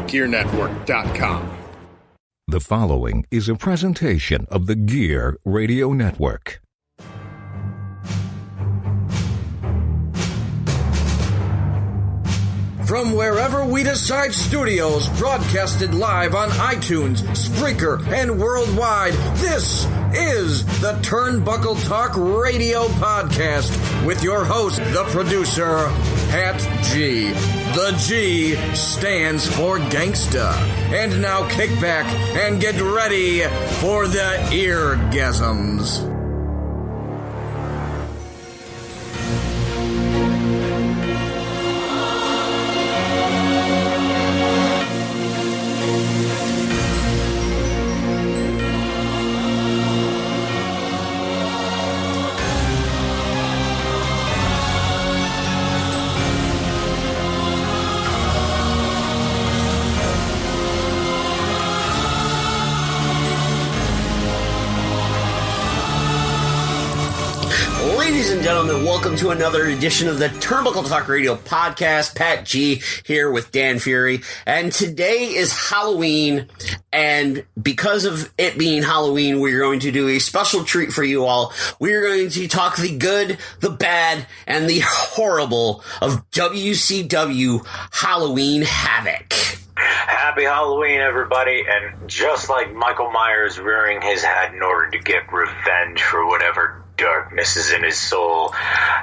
GearNetwork.com. The following is a presentation of the Gear Radio Network. From wherever we decide studios, broadcasted live on iTunes, Spreaker, and worldwide, this is the Turnbuckle Talk Radio Podcast with your host, the producer, Pat G. The G stands for gangsta. And now kick back and get ready for the eargasms. Ladies and gentlemen, welcome to another edition of the Turnbuckle Talk Radio Podcast. Pat G here with Dan Fury, and today is Halloween, and because of it being Halloween, we're going to do a special treat for you all. We're going to talk the good, the bad, and the horrible of WCW Halloween Havoc. Happy Halloween, everybody, and just like Michael Myers rearing his head in order to get revenge for whatever darkness is in his soul,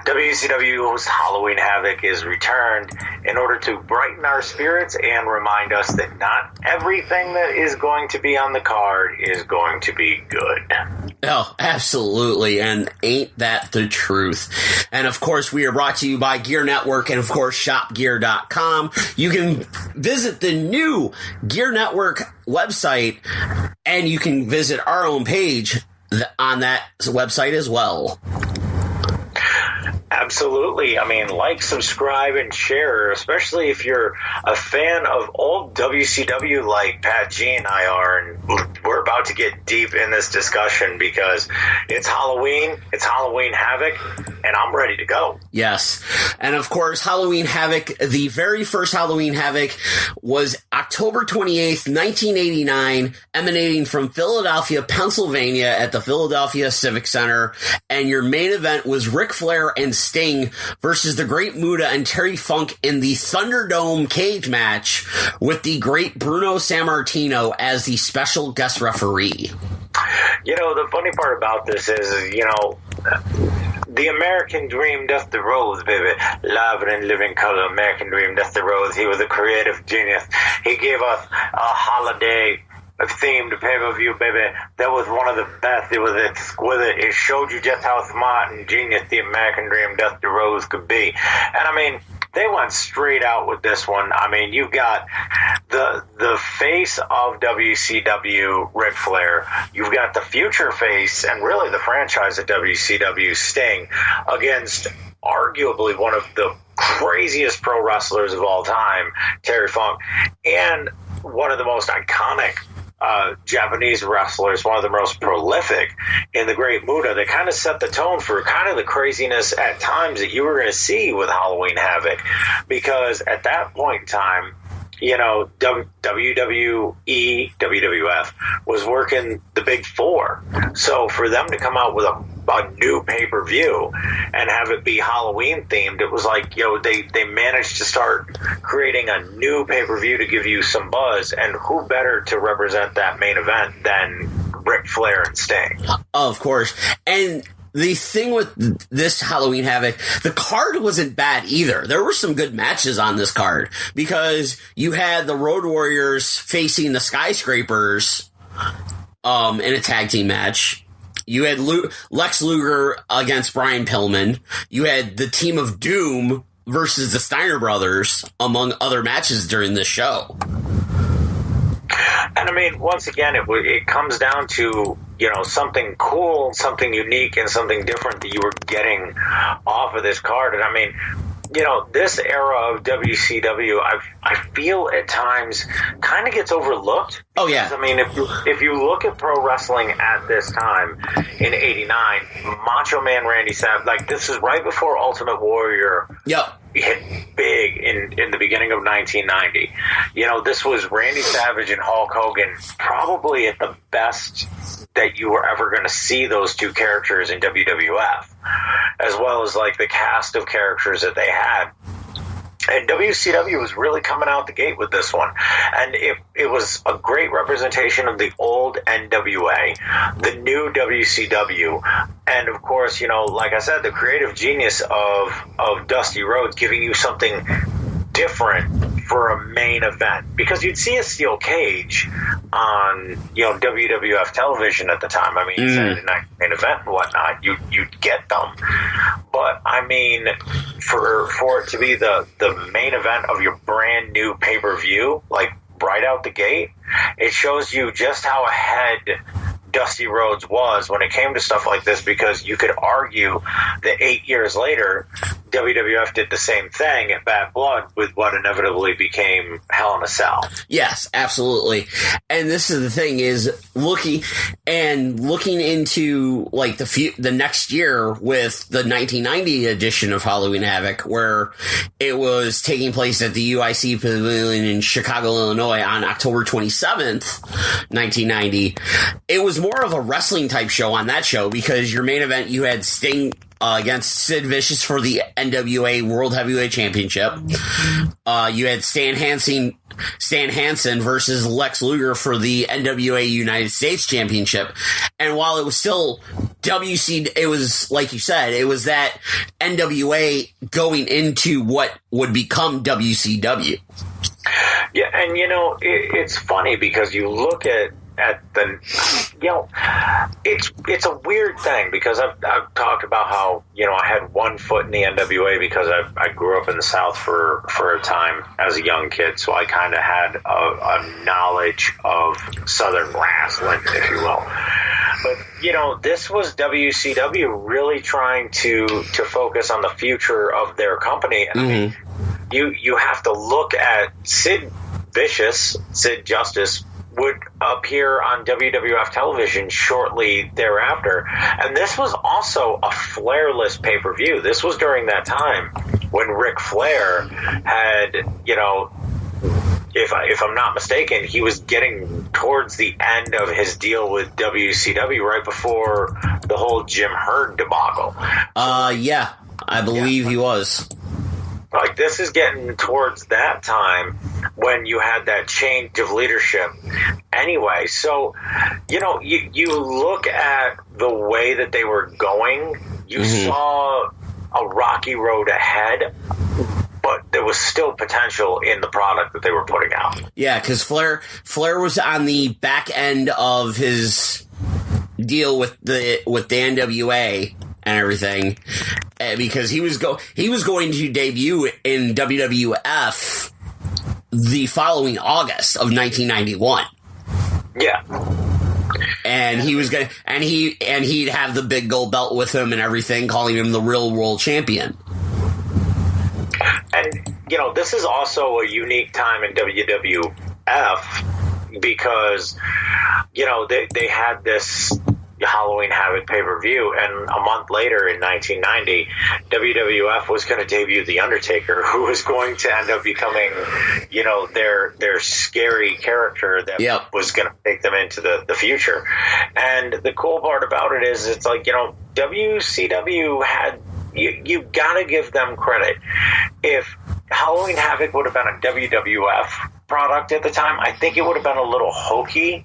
WCW's Halloween Havoc is returned in order to brighten our spirits and remind us that not everything that is going to be on the card is going to be good. Oh, absolutely, and ain't that the truth? And of course, we are brought to you by Gear Network and of course shopgear.com. You can visit the new Gear Network website and you can visit our own page on that website as well. Absolutely. I mean, like, subscribe, and share, especially if you're a fan of old WCW like Pat G and I are, and we're about to get deep in this discussion because it's Halloween, it's Halloween Havoc, and I'm ready to go. Yes. And of course, Halloween Havoc, the very first Halloween Havoc was October 28th, 1989, emanating from Philadelphia, Pennsylvania at the Philadelphia Civic Center. And your main event was Ric Flair and Sting versus the Great Muta and Terry Funk in the Thunderdome cage match with the great Bruno Sammartino as the special guest referee. You know, the funny part about this is, you know, the American dream, that's the rose, baby. Live and in living color, American dream, that's the rose. He was a creative genius. He gave us a holiday themed pay-per-view, baby. That was one of the best. It was exquisite. It showed you just how smart and genius the American dream, Dusty Rhodes, could be. And I mean, they went straight out with this one. I mean, you've got the face of WCW, Ric Flair. You've got the future face and really the franchise of WCW, Sting, against arguably one of the craziest pro wrestlers of all time, Terry Funk, and one of the most iconic Japanese wrestlers, one of the most prolific in the Great Muta. They kind of set the tone for kind of the craziness at times that you were going to see with Halloween Havoc, because at that point in time, you know, WWE, WWF was working the big four. So for them to come out with a new pay-per-view and have it be Halloween themed, it was like, you know, they managed to start creating a new pay-per-view to give you some buzz, and who better to represent that main event than Ric Flair and Sting? Of course. And the thing with this Halloween Havoc, the card wasn't bad either. There were some good matches on this card because you had the Road Warriors facing the Skyscrapers in a tag team match. You had Lex Luger against Brian Pillman. You had the Team of Doom versus the Steiner Brothers, among other matches during this show. And I mean, once again, it comes down to, you know, something cool, something unique, and something different that you were getting off of this card. And I mean, you know, this era of WCW, I feel at times kind of gets overlooked. Oh, yeah. I mean, if you look at pro wrestling at this time in '89, Macho Man Randy Savage, like, this is right before Ultimate Warrior. Yep. hit big in the beginning of 1990. You know, this was Randy Savage and Hulk Hogan probably at the best that you were ever going to see those two characters in WWF, as well as like the cast of characters that they had. And WCW was really coming out the gate with this one. And it was a great representation of the old NWA, the new WCW, and of course, you know, like I said, the creative genius of Dusty Rhodes giving you something different for a main event. Because you'd see a steel cage on, you know, WWF television at the time. I mean, Saturday night main event and whatnot, you'd get them. But, I mean, for it to be the main event of your brand new pay-per-view, like, right out the gate, it shows you just how ahead Dusty Rhodes was when it came to stuff like this, because you could argue that 8 years later, WWF did the same thing at Bad Blood with what inevitably became Hell in a Cell. Yes, absolutely. And this is the thing, is looking into like the next year with the 1990 edition of Halloween Havoc, where it was taking place at the UIC Pavilion in Chicago, Illinois on October 27th, 1990. It was more of a wrestling type show on that show, because your main event, you had Sting against Sid Vicious for the NWA World Heavyweight Championship. You had Stan Hansen versus Lex Luger for the NWA United States Championship. And while it was still it was, like you said, it was that NWA going into what would become WCW. Yeah, and you know, it's funny because you look at the, you know, it's a weird thing, because I've talked about how, you know, I had one foot in the NWA because I grew up in the South for a time as a young kid, so I kind of had a knowledge of Southern wrestling, if you will. But, you know, this was WCW really trying to focus on the future of their company. And I mean, you have to look at Sid Justice would appear on WWF television shortly thereafter. And this was also a Flair-less pay-per-view. This was during that time when Ric Flair had, you know, if I'm not mistaken, he was getting towards the end of his deal with WCW right before the whole Jim Herd debacle. Yeah, I believe he was. Like, this is getting towards that time when you had that change of leadership anyway. So, you know, you look at the way that they were going, you saw a rocky road ahead, but there was still potential in the product that they were putting out. Yeah, because Flair was on the back end of his deal with the NWA and everything, because he was going to debut in WWF the following August of 1991. Yeah. And he was going and he'd have the big gold belt with him and everything, calling him the real world champion. And, you know, this is also a unique time in WWF because, you know, they had this Halloween Havoc pay-per-view, and a month later in 1990, WWF was going to debut The Undertaker, who was going to end up becoming, you know, their scary character that was going to take them into the future. And the cool part about it is, it's like, you know, WCW had, you got to give them credit. If Halloween Havoc would have been a WWF product at the time, I think it would have been a little hokey,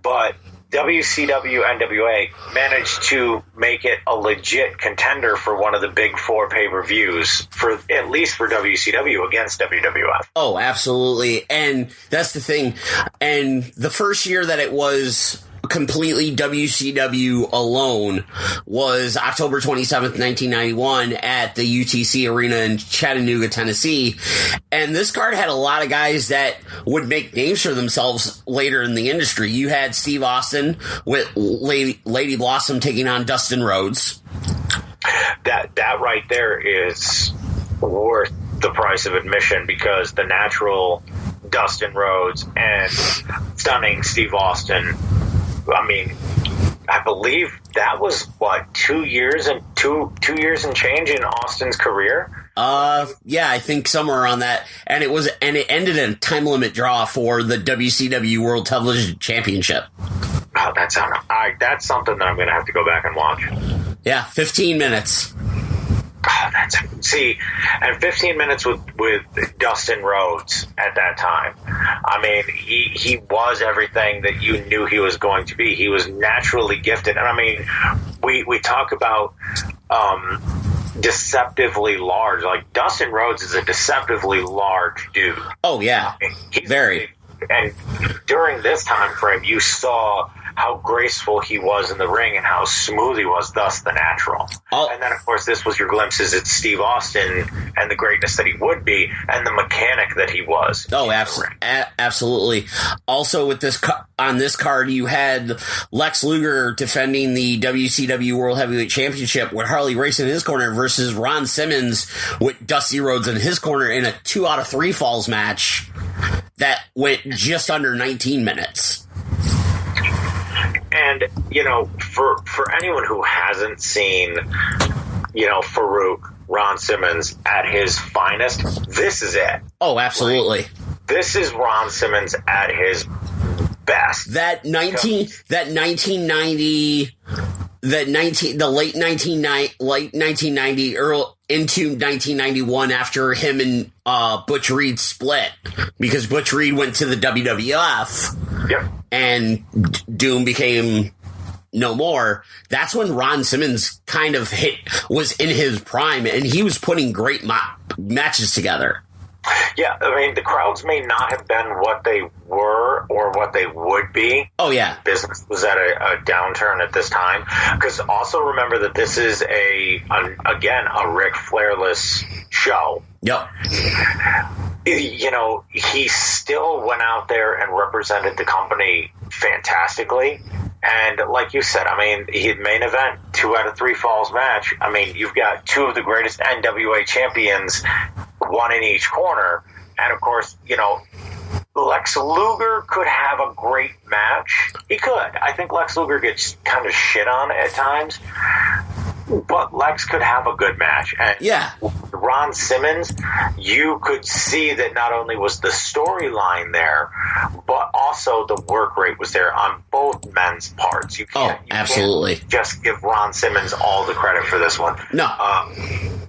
but WCW NWA managed to make it a legit contender for one of the big four pay-per-views, for at least for WCW against WWF. Oh, absolutely. And that's the thing. And the first year that it was completely WCW alone was October 27th, 1991 at the UTC Arena in Chattanooga, Tennessee. And this card had a lot of guys that would make names for themselves later in the industry. You had Steve Austin with Lady Blossom taking on Dustin Rhodes. That right there is worth the price of admission, because the natural Dustin Rhodes and stunning Steve Austin, I mean, I believe that was 2 years and change in Austin's career. Yeah, I think somewhere around that. And it ended in a time limit draw for the WCW World Television Championship. Oh, that's something that I'm going to have to go back and watch. Yeah, 15 minutes. Oh, and 15 minutes with Dustin Rhodes at that time. I mean, he was everything that you knew he was going to be. He was naturally gifted. And I mean, we talk about deceptively large. Like, Dustin Rhodes is a deceptively large dude. Oh, yeah. I mean, he's very. And during this time frame, you saw how graceful he was in the ring and how smooth he was, thus the natural. And then, of course, this was your glimpses at Steve Austin and the greatness that he would be and the mechanic that he was. Oh, absolutely. Also, with on this card, you had Lex Luger defending the WCW World Heavyweight Championship with Harley Race in his corner versus Ron Simmons with Dusty Rhodes in his corner in a 2 out of 3 falls match that went just under 19 minutes. And, for anyone who hasn't seen, Farouk, Ron Simmons at his finest, this is it. Oh, absolutely. Like, this is Ron Simmons at his best. The late 1990, early into 1991 after him and Butch Reed split because Butch Reed went to the WWF. Yep. And Doom became no more. That's when Ron Simmons kind of was in his prime, and he was putting great matches together. Yeah, I mean, the crowds may not have been what they were or what they would be. Oh, yeah. Business was at a downturn at this time. Because also remember that this is, again, a Ric Flair-less show. Yep. He still went out there and represented the company fantastically. And like you said, I mean, he main event, 2 out of 3 falls match. I mean, you've got 2 of the greatest NWA champions, 1 in each corner. And of course, Lex Luger could have a great match. He could. I think Lex Luger gets kind of shit on at times. But Lex could have a good match. And yeah. Ron Simmons, you could see that not only was the storyline there, but also the work rate was there on both men's parts. You absolutely. Can't just give Ron Simmons all the credit for this one. No.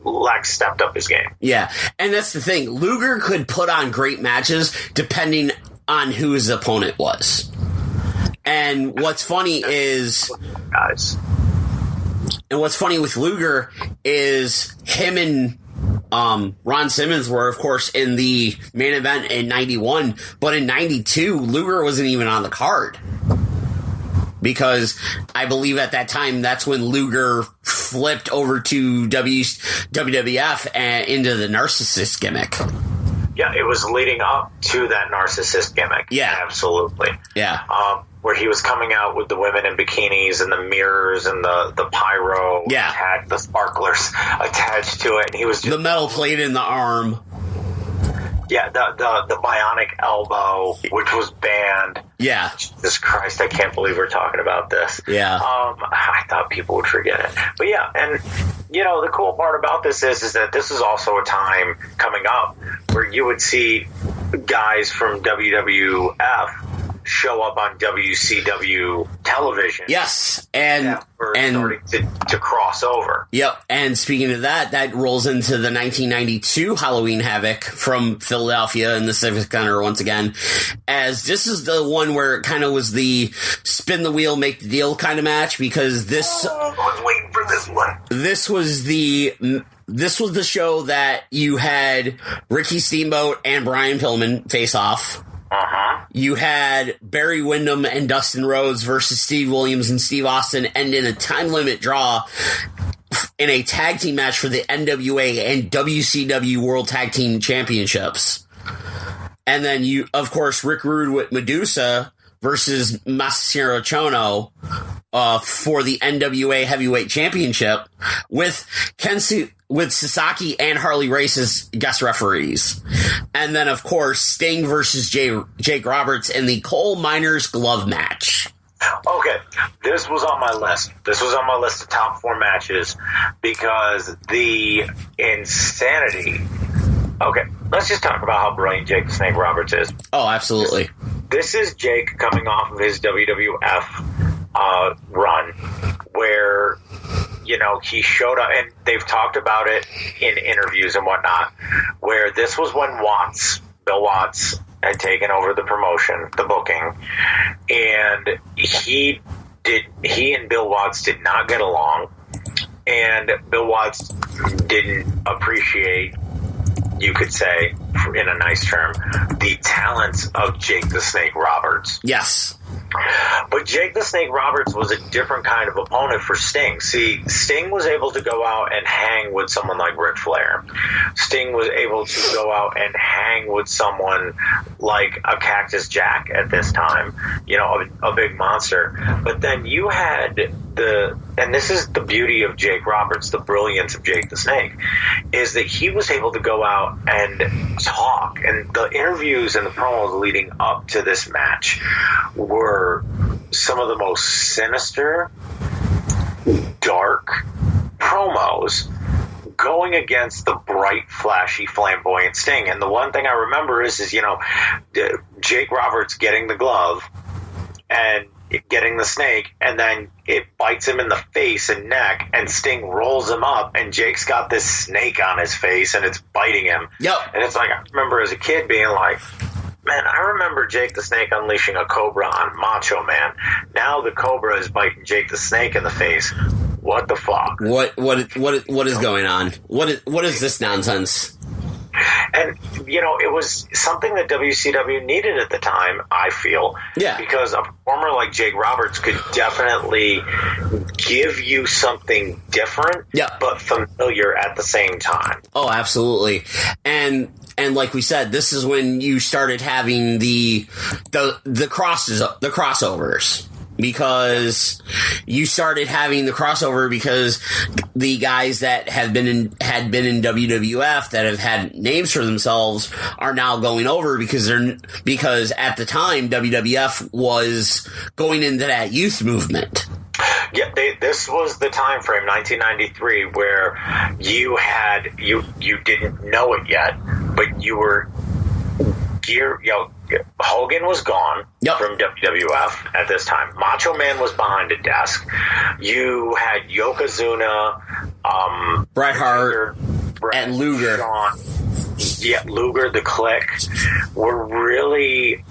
Lex stepped up his game. Yeah, and that's the thing. Luger could put on great matches depending on who his opponent was. And what's funny is... Guys... And what's funny with Luger is him and Ron Simmons were, of course, in the main event in 91, but in 92, Luger wasn't even on the card. Because I believe at that time, that's when Luger flipped over to WWF and into the narcissist gimmick. Yeah, it was leading up to that narcissist gimmick. Yeah. Absolutely. Yeah. Where he was coming out with the women in bikinis and the mirrors and the pyro, the sparklers attached to it, and he was just, the metal plate in the arm. Yeah, the bionic elbow, which was banned. Yeah. Jesus Christ, I can't believe we're talking about this. Yeah. I thought people would forget it. But yeah, and the cool part about this is that this is also a time coming up where you would see guys from WWF show up on WCW television. Yes, and starting to cross over. Yep, and speaking of that rolls into the 1992 Halloween Havoc from Philadelphia in the Civic Center once again, as this is the one where it kind of was the spin the wheel, make the deal kind of match, because this... I was waiting for this one. This was the show that you had Ricky Steamboat and Brian Pillman face off. Uh-huh. You had Barry Windham and Dustin Rhodes versus Steve Williams and Steve Austin end in a time limit draw in a tag team match for the NWA and WCW World Tag Team Championships. And then you, of course, Rick Rude with Medusa versus Masahiro Chono for the NWA Heavyweight Championship with Sasaki and Harley Race as guest referees. And then, of course, Sting versus Jake Roberts in the Coal Miners Glove match. Okay, this was on my list. This was on my list of top 4 matches because the insanity. Okay, let's just talk about how brilliant Jake the Snake Roberts is. Oh, absolutely. This is Jake coming off of his WWF run where, you know, he showed up, and they've talked about it in interviews and whatnot, where this was when Bill Watts, had taken over the promotion, the booking, and he and Bill Watts did not get along, and Bill Watts didn't appreciate, you could say, in a nice term, the talents of Jake the Snake Roberts. Yes. But Jake the Snake Roberts was a different kind of opponent for Sting. See, Sting was able to go out and hang with someone like Ric Flair. Sting was able to go out and hang with someone like a Cactus Jack at this time, you know, a big monster. But then you had and this is the beauty of Jake Roberts, the brilliance of Jake the Snake, is that he was able to go out and talk. And the interviews and the promos leading up to this match were some of the most sinister, dark promos going against the bright, flashy, flamboyant Sting. And the one thing I remember is you know, Jake Roberts getting the glove and getting the snake, and then it bites him in the face and neck, and Sting rolls him up, and Jake's got this snake on his face, and it's biting him. Yep. And it's like, I remember as a kid being like, man, I remember Jake the Snake unleashing a cobra on Macho Man. Now the cobra is biting Jake the Snake in the face. What the fuck? What is going on? What is this nonsense? And, you know, it was something that WCW needed at the time, I feel. Yeah. Because a performer like Jake Roberts could definitely give you something different, but familiar at the same time. Oh, absolutely. And like we said, this is when you started having the crossovers. Because you started having the crossover because the guys that had been in WWF that have had names for themselves are now going over because at the time WWF was going into that youth movement. Yeah, this was the time frame, 1993, where you didn't know it yet, but you were Hogan was gone from WWF at this time. Macho Man was behind a desk. You had Yokozuna, Bret Hart, and Luger. Shawn, Luger, the Clique, were really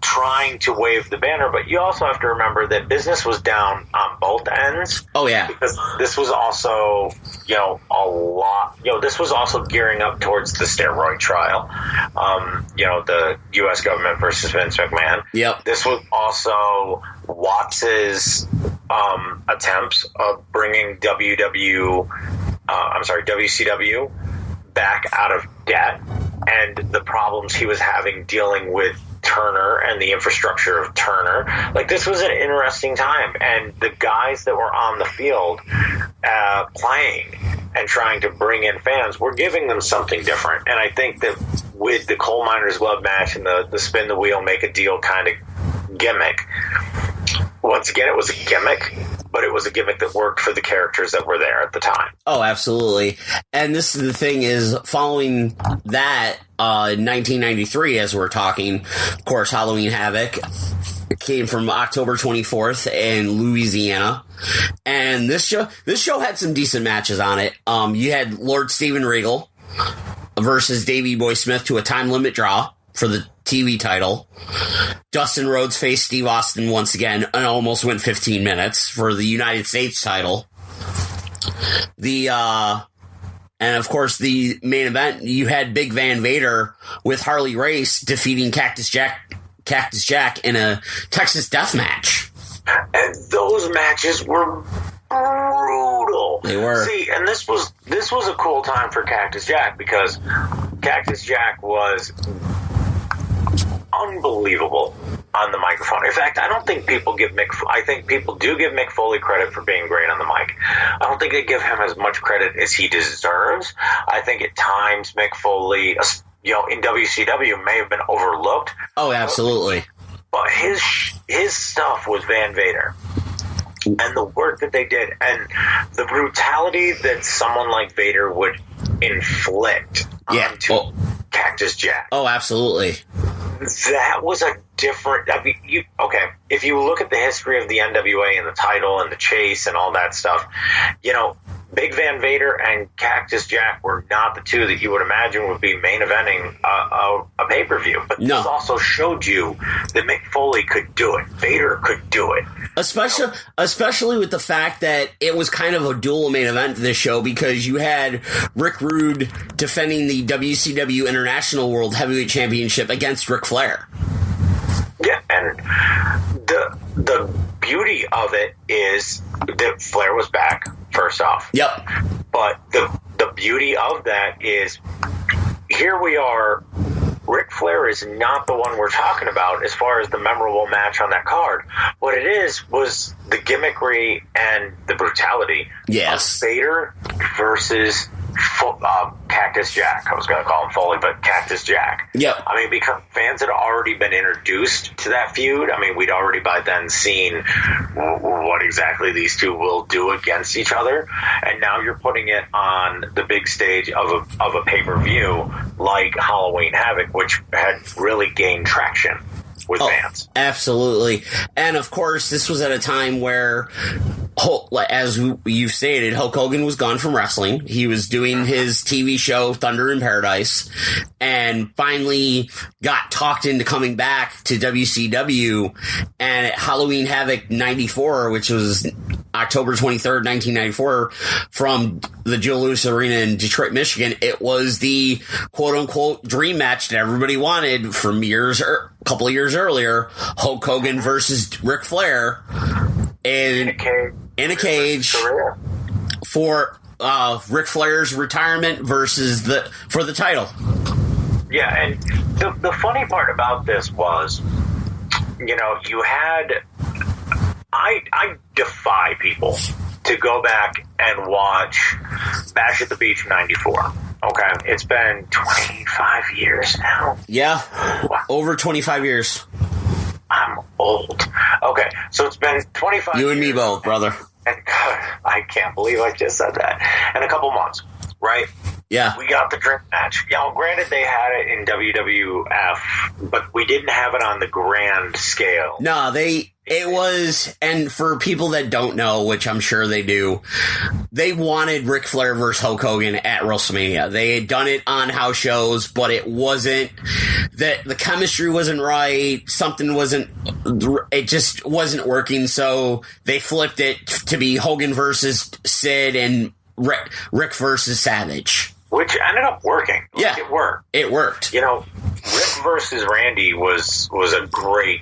trying to wave the banner, but you also have to remember that business was down on both ends. Oh, yeah. Because this was also, this was also gearing up towards the steroid trial. The U.S. government versus Vince McMahon. Yep. This was also Watts's attempts of bringing WCW back out of debt and the problems he was having dealing with Turner and the infrastructure of Turner. Like, this was an interesting time, and the guys that were on the field playing and trying to bring in fans were giving them something different. And I think that with the coal miner's glove match and the spin the wheel, make a deal kind of gimmick, once again, it was a gimmick, but it was a gimmick that worked for the characters that were there at the time. Oh, absolutely. And this is the thing is, following that, 1993, as we're talking, of course, Halloween Havoc came from October 24th in Louisiana. And this show had some decent matches on it. You had Lord Steven Regal versus Davey Boy Smith to a time limit draw for the TV title. Dustin Rhodes faced Steve Austin once again and almost went 15 minutes for the United States title. And of course, the main event, you had Big Van Vader with Harley Race defeating Cactus Jack in a Texas death match. And those matches were brutal. They were. See, and this was a cool time for Cactus Jack because Cactus Jack was unbelievable on the microphone. In fact, I don't think people I think people do give Mick Foley credit for being great on the mic. I don't think they give him as much credit as he deserves. I think at times Mick Foley, in WCW may have been overlooked. Oh, absolutely. But his stuff was Van Vader. And the work that they did, and the brutality that someone like Vader would inflict onto Cactus Jack. Oh, absolutely. That was a different. I mean, if you look at the history of the NWA and the title and the chase and all that stuff, Big Van Vader and Cactus Jack were not the two that you would imagine would be main eventing a pay-per-view. But this also showed you that Mick Foley could do it. Vader could do it. Especially with the fact that it was kind of a dual main event this show, because you had Rick Rude defending the WCW International World Heavyweight Championship against Ric Flair. Yeah, and the beauty of it is that Flair was back, first off. Yep. But the beauty of that is, here we are, Ric Flair is not the one we're talking about as far as the memorable match on that card. What it is was the gimmickry and the brutality of Vader versus Cactus Jack. I was going to call him Foley, but Cactus Jack. Yep. I mean, because fans had already been introduced to that feud. I mean, we'd already by then seen what exactly these two will do against each other. And now you're putting it on the big stage of a pay-per-view like Halloween Havoc, which had really gained traction with fans. Absolutely. And of course, this was at a time where, as you've stated, Hulk Hogan was gone from wrestling. He was doing his TV show Thunder in Paradise, and finally got talked into coming back to WCW. And at Halloween Havoc 94, which was October 23rd, 1994, from the Joe Louis Arena in Detroit, Michigan, it was the quote-unquote dream match that everybody wanted from a couple of years earlier. Hulk Hogan versus Ric Flair in a cage for Ric Flair's retirement versus for the title. Yeah, and the funny part about this was, you had... I defy people to go back and watch Bash at the Beach 94. Okay, it's been 25 years now. Yeah, over 25 years. I'm old. Okay, so it's been 25 years. You and me both, brother. And God, I can't believe I just said that. In a couple months, right? Yeah. We got the dream match. Granted, they had it in WWF, but we didn't have it on the grand scale. No, it was, and for people that don't know, which I'm sure they do, they wanted Ric Flair versus Hulk Hogan at WrestleMania. They had done it on house shows, but it wasn't, that the chemistry wasn't right, it just wasn't working, so they flipped it to be Hogan versus Sid and Rick versus Savage. Which ended up working. Yeah. It worked. It worked. Rick versus Randy was a great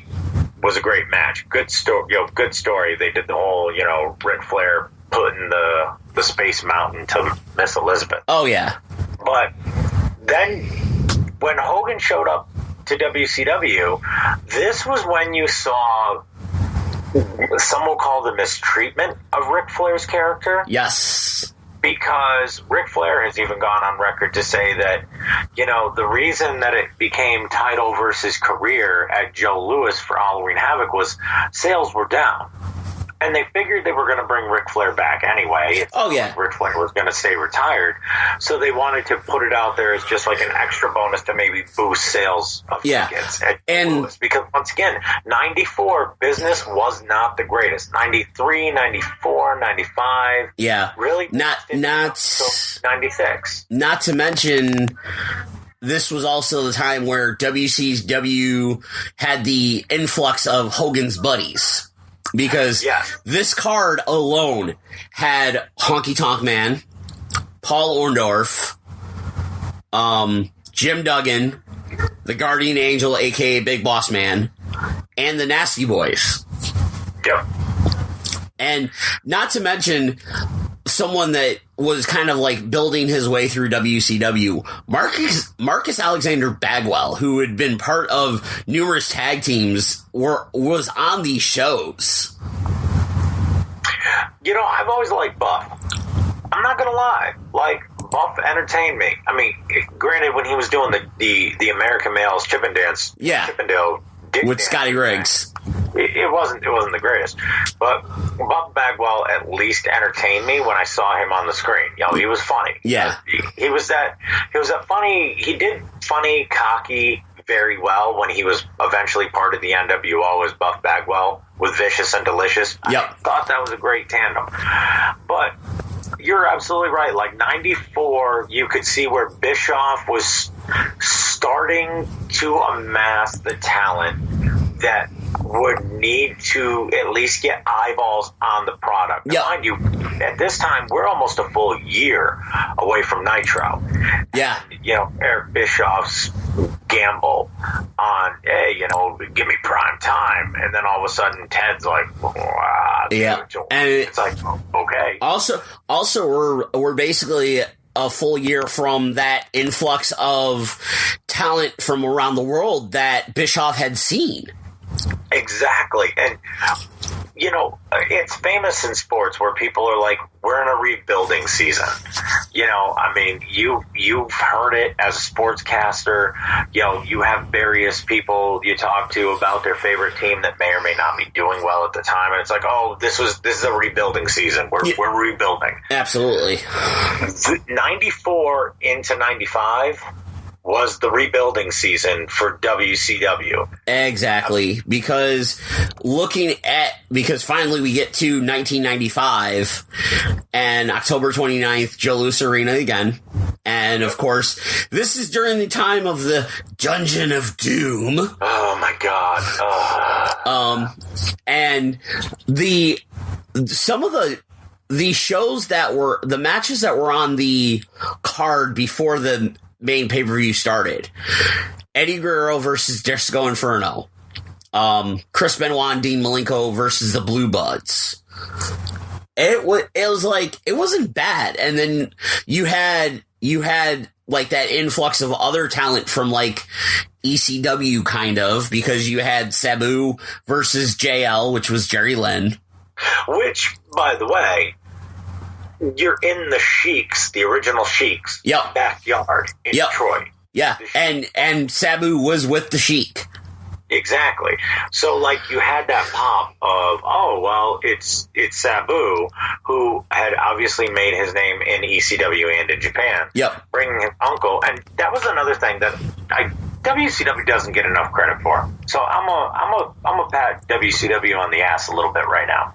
match. Good story. They did the whole, Ric Flair putting the Space Mountain to Miss Elizabeth. Oh, yeah. But then when Hogan showed up to WCW, this was when you saw, some will call the mistreatment of Ric Flair's character. Yes. Because Ric Flair has even gone on record to say that, the reason that it became title versus career at Joe Louis for Halloween Havoc was sales were down. And they figured they were going to bring Ric Flair back anyway. Oh, yeah. Ric Flair was going to stay retired. So they wanted to put it out there as just like an extra bonus to maybe boost sales of tickets at Louis. Because once again, 94 business was not the greatest. 93, 94, 95. Yeah. Really? Not 96. Not to mention, this was also the time where WCW had the influx of Hogan's buddies. Because this card alone had Honky Tonk Man, Paul Orndorff, Jim Duggan, the Guardian Angel, a.k.a. Big Boss Man, and the Nasty Boys. Yep. And not to mention someone that was kind of like building his way through WCW, Marcus Alexander Bagwell, who had been part of numerous tag teams, was on these shows. I've always liked Buff. I'm not gonna lie, Buff entertained me. I mean, granted, when he was doing the American Males Chippendale with Scotty Riggs. It wasn't the greatest, but Buff Bagwell at least entertained me when I saw him on the screen. He was funny. Yeah, he was that funny. He did funny, cocky very well when he was eventually part of the NWO as Buff Bagwell with Vicious and Delicious. Yep. I thought that was a great tandem, but you're absolutely right. Like 94, you could see where Bischoff was starting to amass the talent that would need to at least get eyeballs on the product. Yep. Mind you, at this time, we're almost a full year away from Nitro. Yeah. And, Eric Bischoff's gamble on, hey, give me prime time. And then all of a sudden, Ted's like, wow. Yeah. And it's like, okay. Also, we're basically a full year from that influx of talent from around the world that Bischoff had seen. Exactly. And, it's famous in sports where people are like, we're in a rebuilding season. You've heard it as a sportscaster. You have various people you talk to about their favorite team that may or may not be doing well at the time. And it's like, oh, this is a rebuilding season. We're rebuilding. Absolutely. 94 into 95 was the rebuilding season for WCW. Exactly, because finally we get to 1995 and October 29th, Joe Louis Arena again. And of course, this is during the time of the Dungeon of Doom. Oh my God. And some of the shows that were, the matches that were on the card before the main pay-per-view started. Eddie Guerrero versus Disco Inferno. Chris Benoit and Dean Malenko versus the Blue Buds. It was like, it wasn't bad. And then you had like that influx of other talent from like ECW kind of, because you had Sabu versus JL, which was Jerry Lynn. Which, by the way, you're in the Sheik's, the original Sheik's backyard in Detroit. Yeah, and Sabu was with the Sheik. Exactly. So, like, you had that pop of, oh, well, it's Sabu, who had obviously made his name in ECW and in Japan. Yep. Bringing his uncle, and that was another thing that WCW doesn't get enough credit for. So I'm a pat WCW on the ass a little bit right now.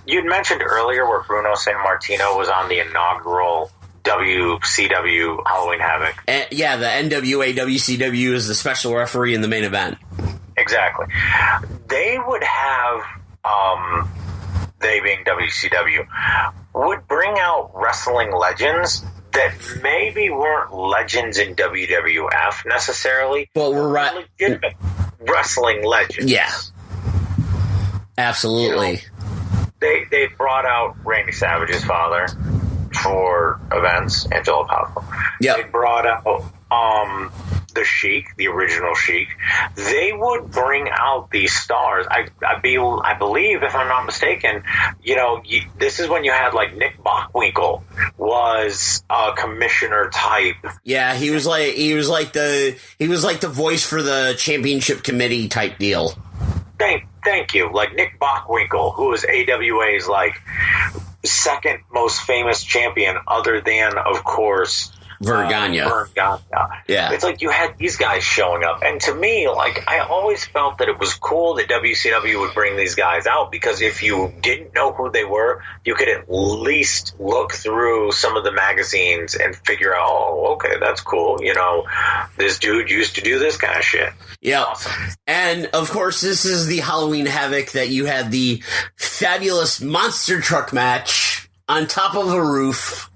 You'd mentioned earlier where Bruno Sammartino was on the inaugural WCW Halloween Havoc. The NWA WCW is the special referee in the main event. Exactly. They would have, they being WCW, would bring out wrestling legends that maybe weren't legends in WWF necessarily, but were legitimate wrestling legends. Yeah. Absolutely. They brought out Randy Savage's father for events, Angelo Powerful. Yep. They brought out the Sheik, the original Sheik. They would bring out these stars. I believe, if I'm not mistaken, this is when you had like Nick Bockwinkel was a commissioner type. Yeah, he was like the voice for the championship committee type deal. Thank you. Like Nick Bockwinkel, who is AWA's like second most famous champion, other than, of course, Vergagna. Yeah. It's like you had these guys showing up. And to me, like, I always felt that it was cool that WCW would bring these guys out, because if you didn't know who they were, you could at least look through some of the magazines and figure out, oh, okay, that's cool. This dude used to do this kind of shit. Yeah. Awesome. And, of course, this is the Halloween Havoc that you had the fabulous monster truck match on top of a roof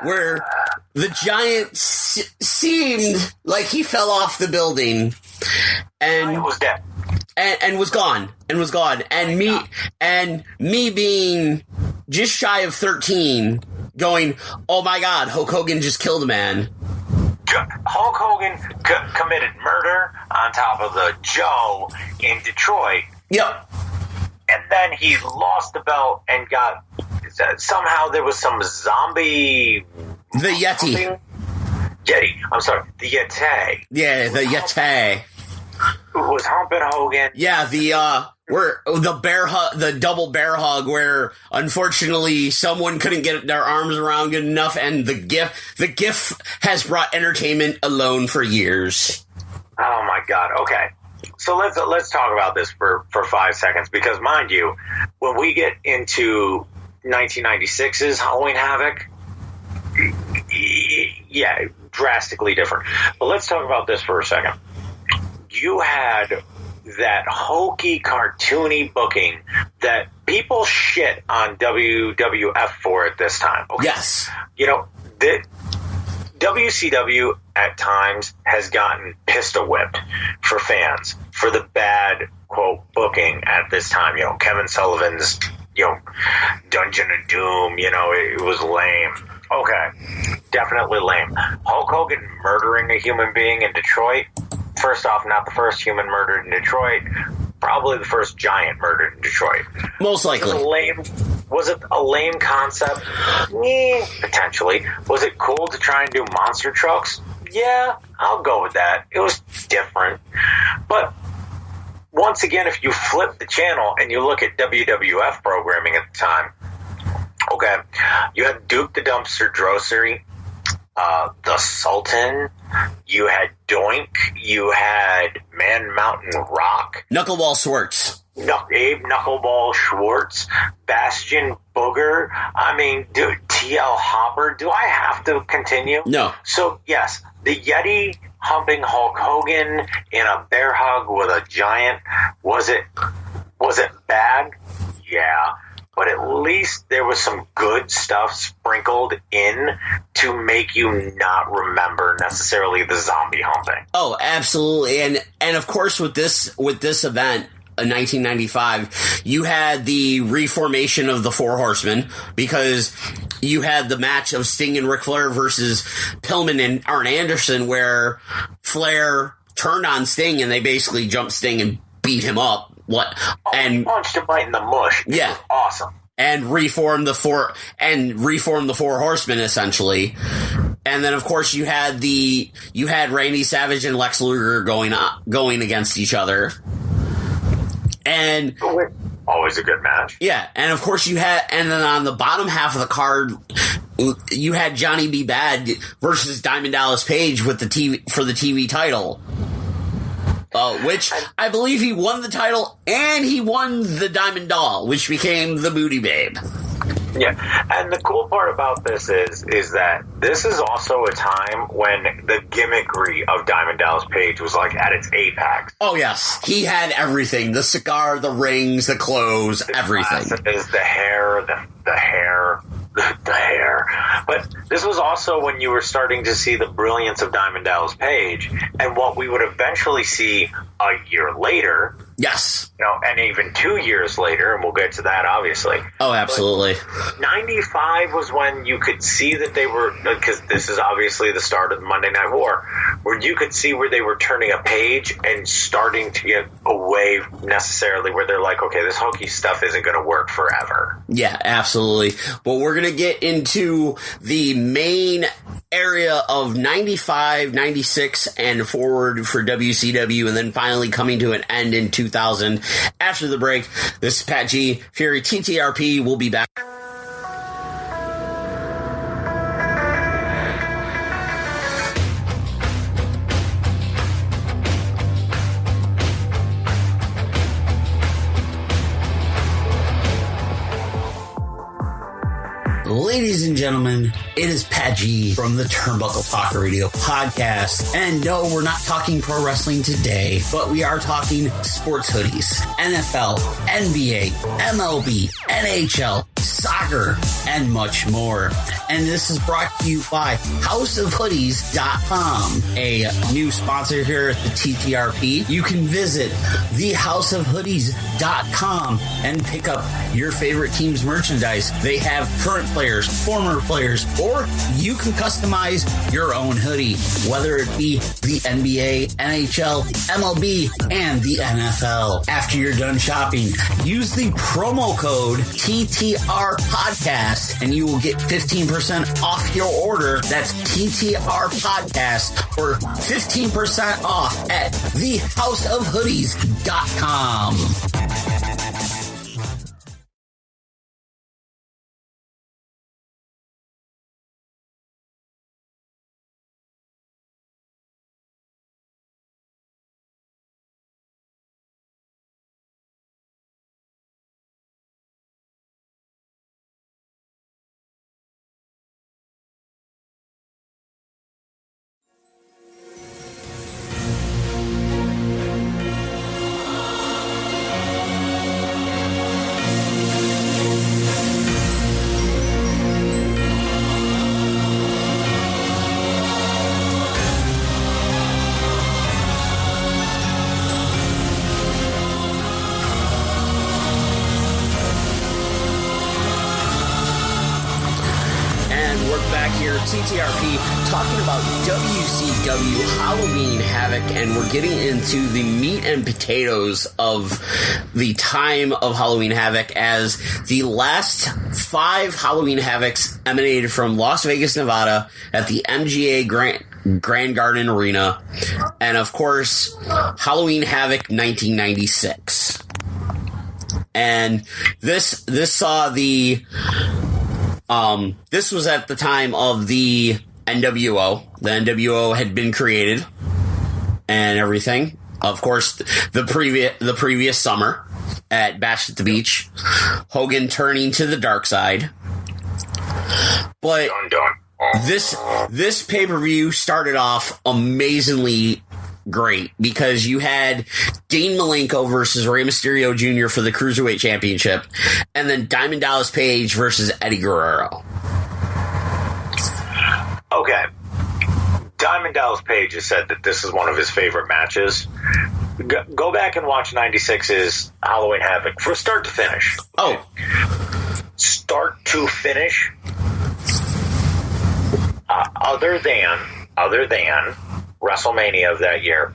where the giant seemed like he fell off the building and was dead. And was gone. And me being just shy of 13 going, oh my God, Hulk Hogan just killed a man. Hulk Hogan committed murder on top of the Joe in Detroit. Yep. And then he lost the belt and got... Somehow there was some zombie... The Yeti. Yeti. I'm sorry, the Yeti. Yeah, the Yeti. Who was humping Hogan. Yeah, the double bear hug where unfortunately someone couldn't get their arms around good enough, and the GIF has brought entertainment alone for years. Oh my God. Okay. So let's talk about this for 5 seconds, because mind you, when we get into 1996's Halloween Havoc, yeah, drastically different. But let's talk about this for a second. You had that hokey, cartoony booking that people shit on WWF for at this time. Okay? Yes. You know, the WCW at times has gotten pistol-whipped for fans for the bad, quote, booking at this time. You know, Kevin Sullivan's, Dungeon of Doom, it was lame. Okay, definitely lame. Hulk Hogan murdering a human being in Detroit. First off, not the first human murdered in Detroit. Probably the first giant murdered in Detroit. Most likely. Was it a lame concept? Potentially. Was it cool to try and do monster trucks? Yeah, I'll go with that. It was different. But once again, if you flip the channel and you look at WWF programming at the time, okay, you had Duke the Dumpster Drosery, the Sultan, you had Doink, you had Man Mountain Rock, Knuckleball Schwartz, Abe Knuckleball Schwartz, Bastion Booger. I mean, TL Hopper. Do I have to continue? No. So yes, the Yeti humping Hulk Hogan in a bear hug with a giant. Was it bad? Yeah. But at least there was some good stuff sprinkled in to make you not remember necessarily the zombie humping. Oh, absolutely. And of course with this event in 1995, you had the reformation of the Four Horsemen, because you had the match of Sting and Ric Flair versus Pillman and Arn Anderson, where Flair turned on Sting and they basically jumped Sting and beat him up. And punched him right in the mush. Yeah, awesome. And reformed the Four Horsemen essentially. And then of course you had Randy Savage and Lex Luger going against each other. And always a good match. Yeah, and of course and then on the bottom half of the card, you had Johnny B. Bad versus Diamond Dallas Page for the TV title. Which I believe he won the title, and he won the Diamond Doll, which became the Booty Babe. Yeah, and the cool part about this is that this is also a time when the gimmickry of Diamond Dallas Page was like at its apex. Oh yes, he had everything: the cigar, the rings, the clothes, everything. The hair, the hair. But this was also when you were starting to see the brilliance of Diamond Dallas Page, and what we would eventually see a year later. Yes. And even 2 years later, and we'll get to that, obviously. Oh, absolutely. But 95 was when you could see that they were, because this is obviously the start of the Monday Night War, where you could see where they were turning a page and starting to get away necessarily where they're like, okay, this hokey stuff isn't going to work forever. Yeah, absolutely. But we're going to get into the main area of 95, 96, and forward for WCW, and then finally coming to an end in 2000. After the break, this is Pat G. Fury TTRP. We'll be back. Ladies and gentlemen, it is Pat G from the Turnbuckle Talk Radio podcast. And no, we're not talking pro wrestling today, but we are talking sports hoodies, NFL, NBA, MLB, NHL, soccer, and much more. And this is brought to you by houseofhoodies.com, a new sponsor here at the TTRP. You can visit thehouseofhoodies.com and pick up your favorite team's merchandise. They have current players, former players, or you can customize your own hoodie, whether it be the NBA, NHL, MLB, and the NFL. After you're done shopping, use the promo code TTR Podcast and you will get 15% off your order. That's TTR Podcast or 15% off at thehouseofhoodies.com. TTRP talking about WCW Halloween Havoc, and we're getting into the meat and potatoes of the time of Halloween Havoc, as the last 5 Halloween Havocs emanated from Las Vegas, Nevada at the MGA Grand Garden Arena, and of course Halloween Havoc 1996. And this saw the this was at the time of the NWO. The NWO had been created and everything. Of course, the previous summer at Bash at the Beach, Hogan turning to the dark side. But this pay-per-view started off amazingly great because you had Dean Malenko versus Rey Mysterio Jr. for the Cruiserweight Championship, and then Diamond Dallas Page versus Eddie Guerrero. Okay. Diamond Dallas Page has said that this is one of his favorite matches. Go back and watch 96's Halloween Havoc from start to finish. Oh. Start to finish. Other than WrestleMania of that year,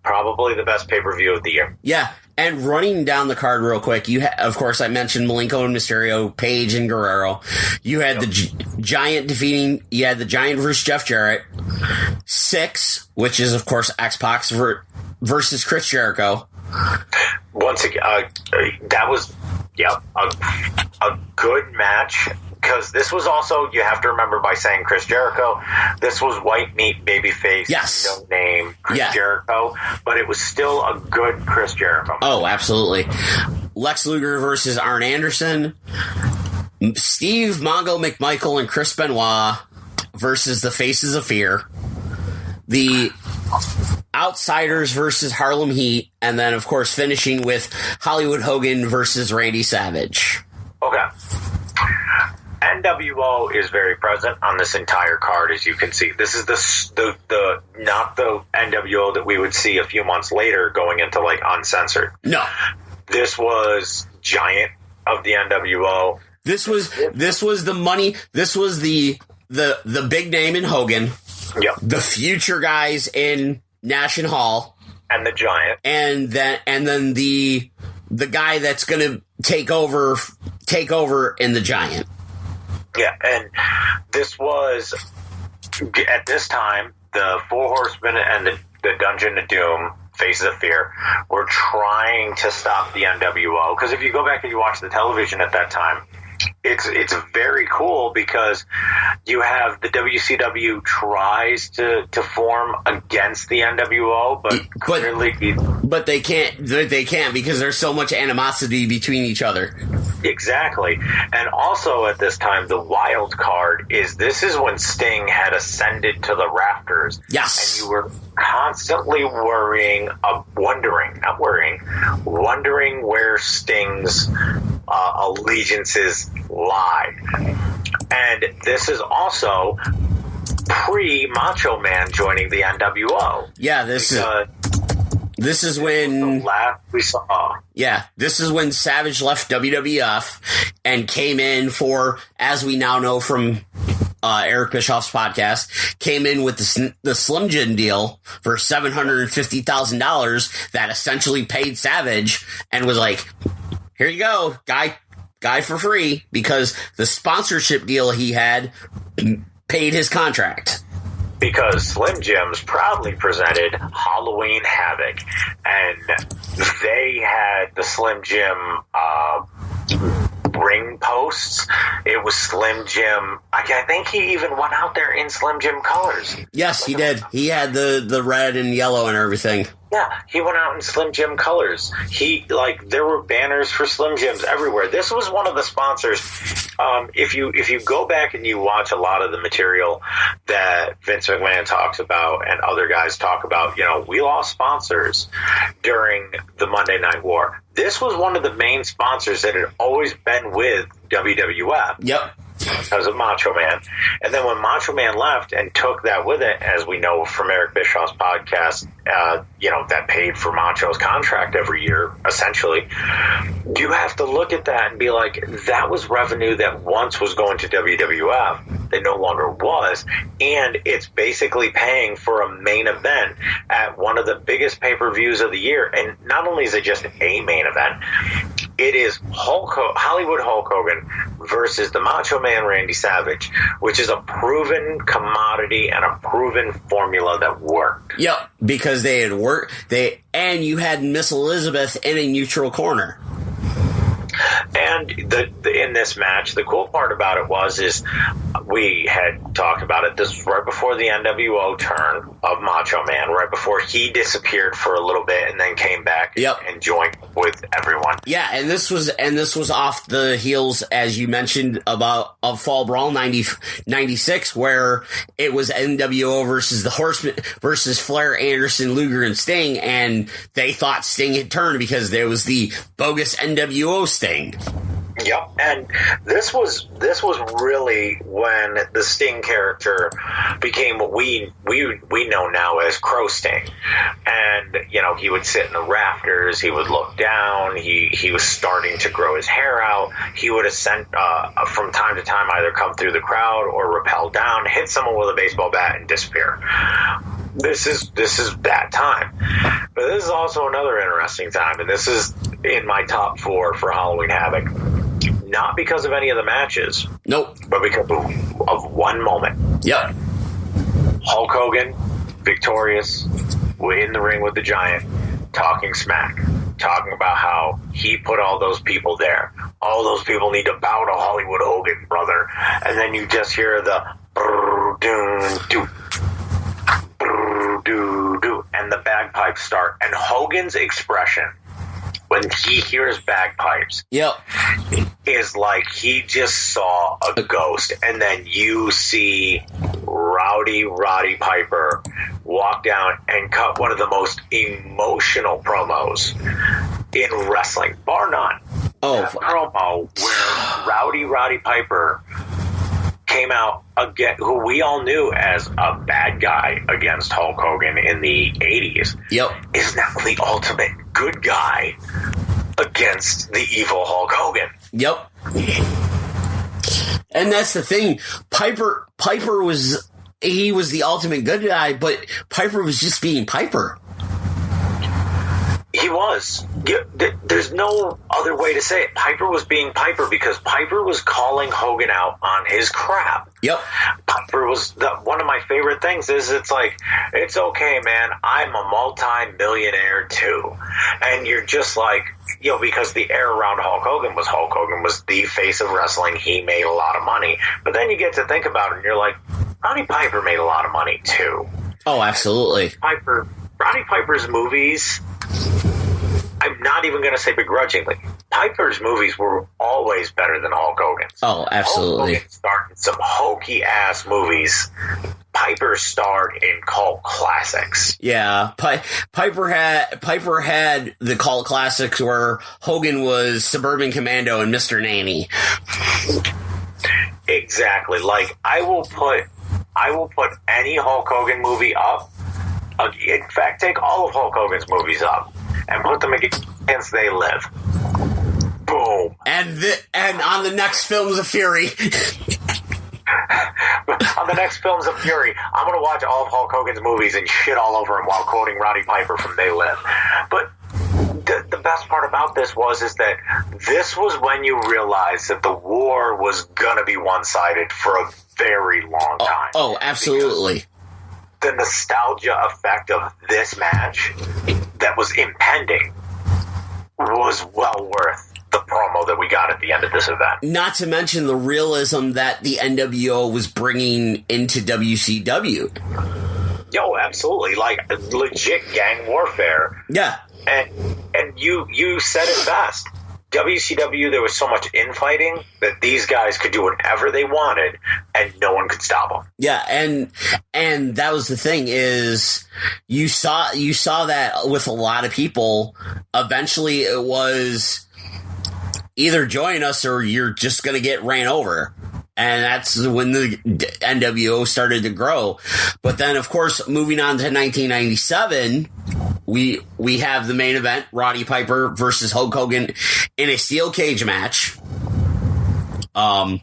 probably the best payper-view of the year. Yeah, and running down the card real quick, of course I mentioned Malenko and Mysterio, Page and Guerrero. You had the Giant defeating. You had the Giant versus Jeff Jarrett. 6, which is of course X-Pac versus Chris Jericho. Once again, that was a good match. Because this was also, you have to remember by saying Chris Jericho, this was white meat, babyface, no name, Chris Jericho, but it was still a good Chris Jericho. Oh, absolutely. Lex Luger versus Arn Anderson, Steve Mongo McMichael and Chris Benoit versus the Faces of Fear, the Outsiders versus Harlem Heat, and then, of course, finishing with Hollywood Hogan versus Randy Savage. Okay. NWO is very present on this entire card, as you can see. This is the not the NWO that we would see a few months later going into like uncensored. No, this was Giant of the NWO. This was the money. This was the big name in Hogan. Yep. The future guys in Nash and Hall, and the Giant, and then the guy that's going to take over in the Giant. Yeah, and this was, at this time, the Four Horsemen and the Dungeon of Doom, Faces of Fear, were trying to stop the NWO. Because if you go back and you watch the television at that time, it's very cool because you have the WCW tries to form against the NWO, but clearly... But they can't because there's so much animosity between each other. Exactly. And also at this time, the wild card is this is when Sting had ascended to the rafters. Yes. And you were constantly wondering where Sting's allegiances lie. And this is also pre-Macho Man joining the NWO. Yeah, this is when the last we saw. Yeah, this is when Savage left WWF and came in for, as we now know from Eric Bischoff's podcast, came in with the Slim Jim deal for $750,000 that essentially paid Savage and was like, here you go, guy for free, because the sponsorship deal he had paid his contract. Because Slim Jim's proudly presented Halloween Havoc, and they had the Slim Jim ring posts. It was Slim Jim. I think he even went out there in Slim Jim colors. Yes, he did. He had the red and yellow and everything. Yeah, he went out in Slim Jim colors. There were banners for Slim Jims everywhere. This was one of the sponsors. If you go back and you watch a lot of the material that Vince McMahon talks about and other guys talk about, we lost sponsors during the Monday Night War. This was one of the main sponsors that had always been with WWF. Yep. Because of Macho Man. And then when Macho Man left and took that with it, as we know from Eric Bischoff's podcast, that paid for Macho's contract every year, essentially. You have to look at that and be like, that was revenue that once was going to WWF, that no longer was, and it's basically paying for a main event at one of the biggest pay-per-views of the year. And not only is it just a main event, it is Hollywood Hulk Hogan versus the Macho Man Randy Savage, which is a proven commodity and a proven formula that worked. Yep, because they had worked. And you had Miss Elizabeth in a neutral corner. And in this match, the cool part about it is we had talked about it. This was right before the NWO turn of Macho Man, right before he disappeared for a little bit and then came back and joined with everyone. Yeah, and this was off the heels, as you mentioned, of Fall Brawl 96, where it was NWO versus the Horsemen versus Flair, Anderson, Luger, and Sting, and they thought Sting had turned because there was the bogus NWO Sting. Yep, and this was really when the Sting character became what we know now as Crow Sting. And he would sit in the rafters, he would look down, he was starting to grow his hair out, he would ascend from time to time, either come through the crowd or rappel down, hit someone with a baseball bat, and disappear. This is that time. But this is also another interesting time, and this is in my top 4 for Halloween Havoc. Not because of any of the matches. Nope. But because of one moment. Yep. Hulk Hogan, victorious, in the ring with the Giant, talking smack. Talking about how he put all those people there. All those people need to bow to Hollywood Hogan, brother. And then you just hear the brr-doo-doo. Brr-doo-doo. And the bagpipes start. And Hogan's expression when he hears bagpipes, is like he just saw a ghost. And then you see Roddy Piper walk down and cut one of the most emotional promos in wrestling, bar none. Oh, that promo where Roddy Piper came out again, who we all knew as a bad guy against Hulk Hogan in the 80s, is now the ultimate good guy against the evil Hulk Hogan. Yep. And that's the thing. Piper was the ultimate good guy, but Piper was just being Piper. He was. There's no other way to say it. Piper was being Piper because Piper was calling Hogan out on his crap. Yep. Piper was one of my favorite things is it's like, it's okay, man. I'm a multi-millionaire too. And you're just like, because the air around Hulk Hogan was the face of wrestling. He made a lot of money. But then you get to think about it and you're like, Roddy Piper made a lot of money too. Oh, absolutely. Roddy Piper's movies, I'm not even going to say begrudgingly, Piper's movies were always better than Hulk Hogan's. Oh, absolutely. Hulk Hogan starred in some hokey-ass movies. Piper starred in cult classics. Yeah, Piper had the cult classics where Hogan was Suburban Commando and Mr. Nanny. Exactly. Like, I will put any Hulk Hogan movie up. In fact, take all of Hulk Hogan's movies up and put them against They Live. Boom. And on the next Films of Fury. But on the next Films of Fury, I'm going to watch all of Hulk Hogan's movies and shit all over him while quoting Roddy Piper from They Live. But the best part about this is that this was when you realized that the war was going to be one-sided for a very long time. Oh, absolutely. The nostalgia effect of this match that was impending was well worth the promo that we got at the end of this event. Not to mention the realism that the NWO was bringing into WCW. Yo, absolutely. Like, legit gang warfare. Yeah. And you said it best. WCW, there was so much infighting that these guys could do whatever they wanted and no one could stop them. Yeah, and that was the thing is you saw that with a lot of people. Eventually it was either join us or you're just going to get ran over. And that's when the NWO started to grow. But then, of course, moving on to 1997, we have the main event, Roddy Piper versus Hulk Hogan in a steel cage match. Of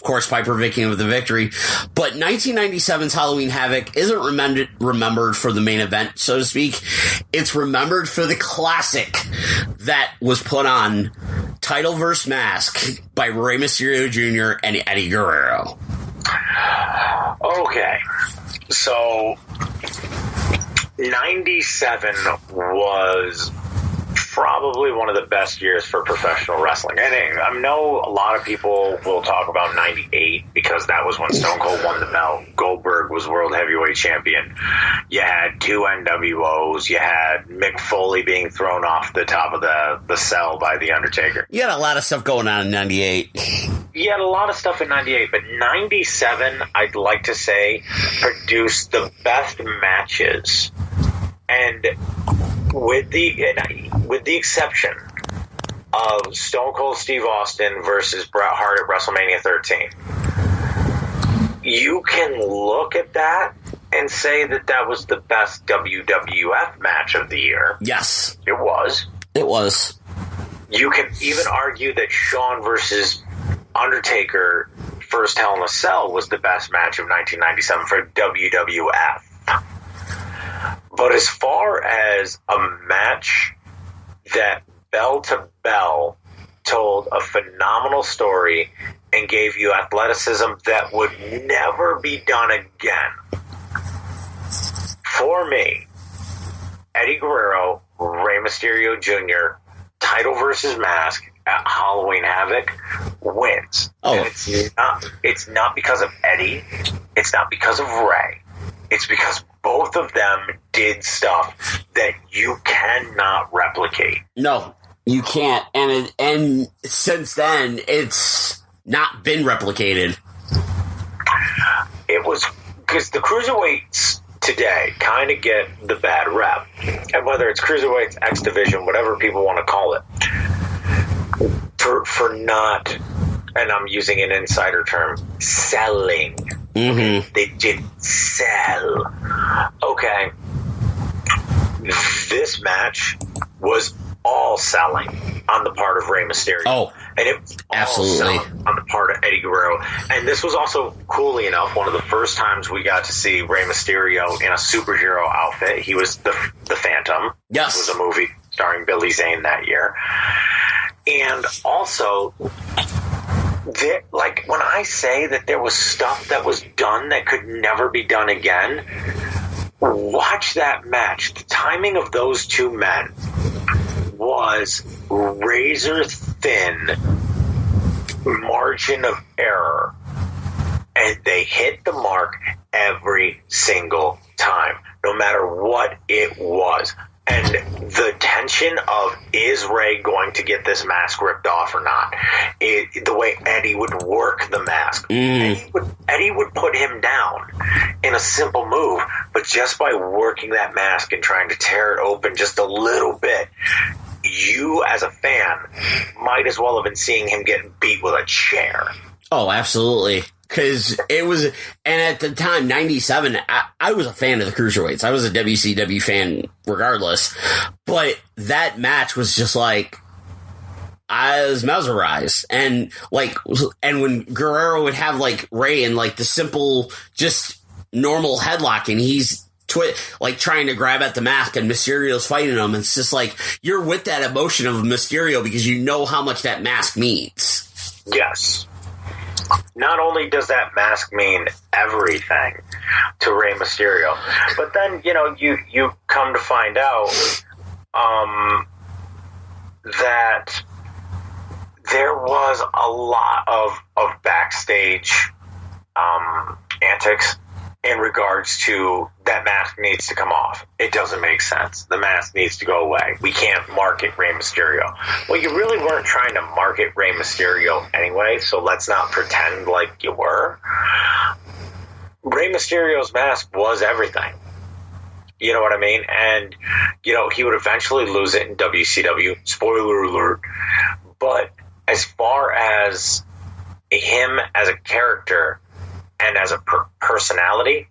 course, Piper victory with the victory. But 1997's Halloween Havoc isn't remembered for the main event, so to speak. It's remembered for the classic that was put on, Title vs. Mask by Rey Mysterio Jr. and Eddie Guerrero. Okay, so 97 was probably one of the best years for professional wrestling. And I know a lot of people will talk about 98 because that was when Stone Cold won the belt. Goldberg was world heavyweight champion. You had 2 NWOs. You had Mick Foley being thrown off the top of the cell by The Undertaker. You had a lot of stuff going on in 98. You had a lot of stuff in 98, but 97, I'd like to say, produced the best matches. And with the exception of Stone Cold Steve Austin versus Bret Hart at WrestleMania 13, you can look at that and say that was the best WWF match of the year. Yes. It was. It was. You can even argue that Shawn versus Undertaker first Hell in a Cell was the best match of 1997 for WWF. But as far as a match that bell to bell told a phenomenal story and gave you athleticism that would never be done again, for me, Eddie Guerrero, Rey Mysterio Jr., Title versus Mask at Halloween Havoc wins. Oh. And it's not because of Eddie. It's not because of Rey. It's because both of them did stuff that you cannot replicate. No, you can't. And since then, it's not been replicated. It was because the cruiserweights today kind of get the bad rep. And whether it's cruiserweights, X Division, whatever people want to call it, for not, and I'm using an insider term, selling. Mm-hmm. They didn't sell. Okay. This match was all selling on the part of Rey Mysterio. Oh, and it was all absolutely selling on the part of Eddie Guerrero. And this was also, coolly enough, one of the first times we got to see Rey Mysterio in a superhero outfit. He was the Phantom. Yes. It was a movie starring Billy Zane that year. And also, like, when I say that there was stuff that was done that could never be done again, watch that match. The timing of those two men was razor thin margin of error, and they hit the mark every single time, no matter what it was. And the tension of, is Rey going to get this mask ripped off or not? The way Eddie would work the mask. Eddie would put him down in a simple move, but just by working that mask and trying to tear it open just a little bit, you as a fan might as well have been seeing him get beat with a chair. Oh, absolutely. Because it was, and at the time, 97, I was a fan of the Cruiserweights. I was a WCW fan regardless. But that match was just like, I was mesmerized. And when Guerrero would have like Ray in like the simple, just normal headlock, and he's trying to grab at the mask, and Mysterio's fighting him. It's just like you're with that emotion of Mysterio because you know how much that mask means. Yes. Not only does that mask mean everything to Rey Mysterio, but then, you come to find out that there was a lot of backstage antics in regards to that mask needs to come off. It doesn't make sense. The mask needs to go away. We can't market Rey Mysterio. Well, you really weren't trying to market Rey Mysterio anyway, so let's not pretend like you were. Rey Mysterio's mask was everything. You know what I mean? And, he would eventually lose it in WCW. Spoiler alert. But as far as him as a character and as a personality,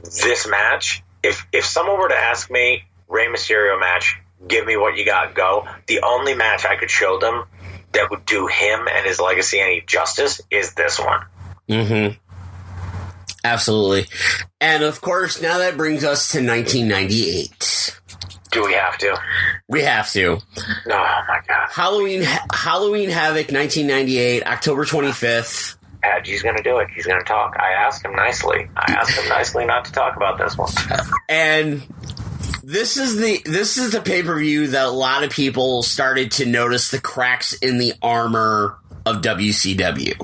this match, if someone were to ask me, Rey Mysterio match, give me what you got, go, the only match I could show them that would do him and his legacy any justice is this one. Mm-hmm. Absolutely. And of course, now that brings us to 1998. Do we have to? We have to. Oh my God. Halloween Havoc 1998, October 25th. He's going to do it. He's going to talk. I asked him nicely. Not to talk about this one. And this is the pay-per-view that a lot of people started to notice the cracks in the armor of WCW.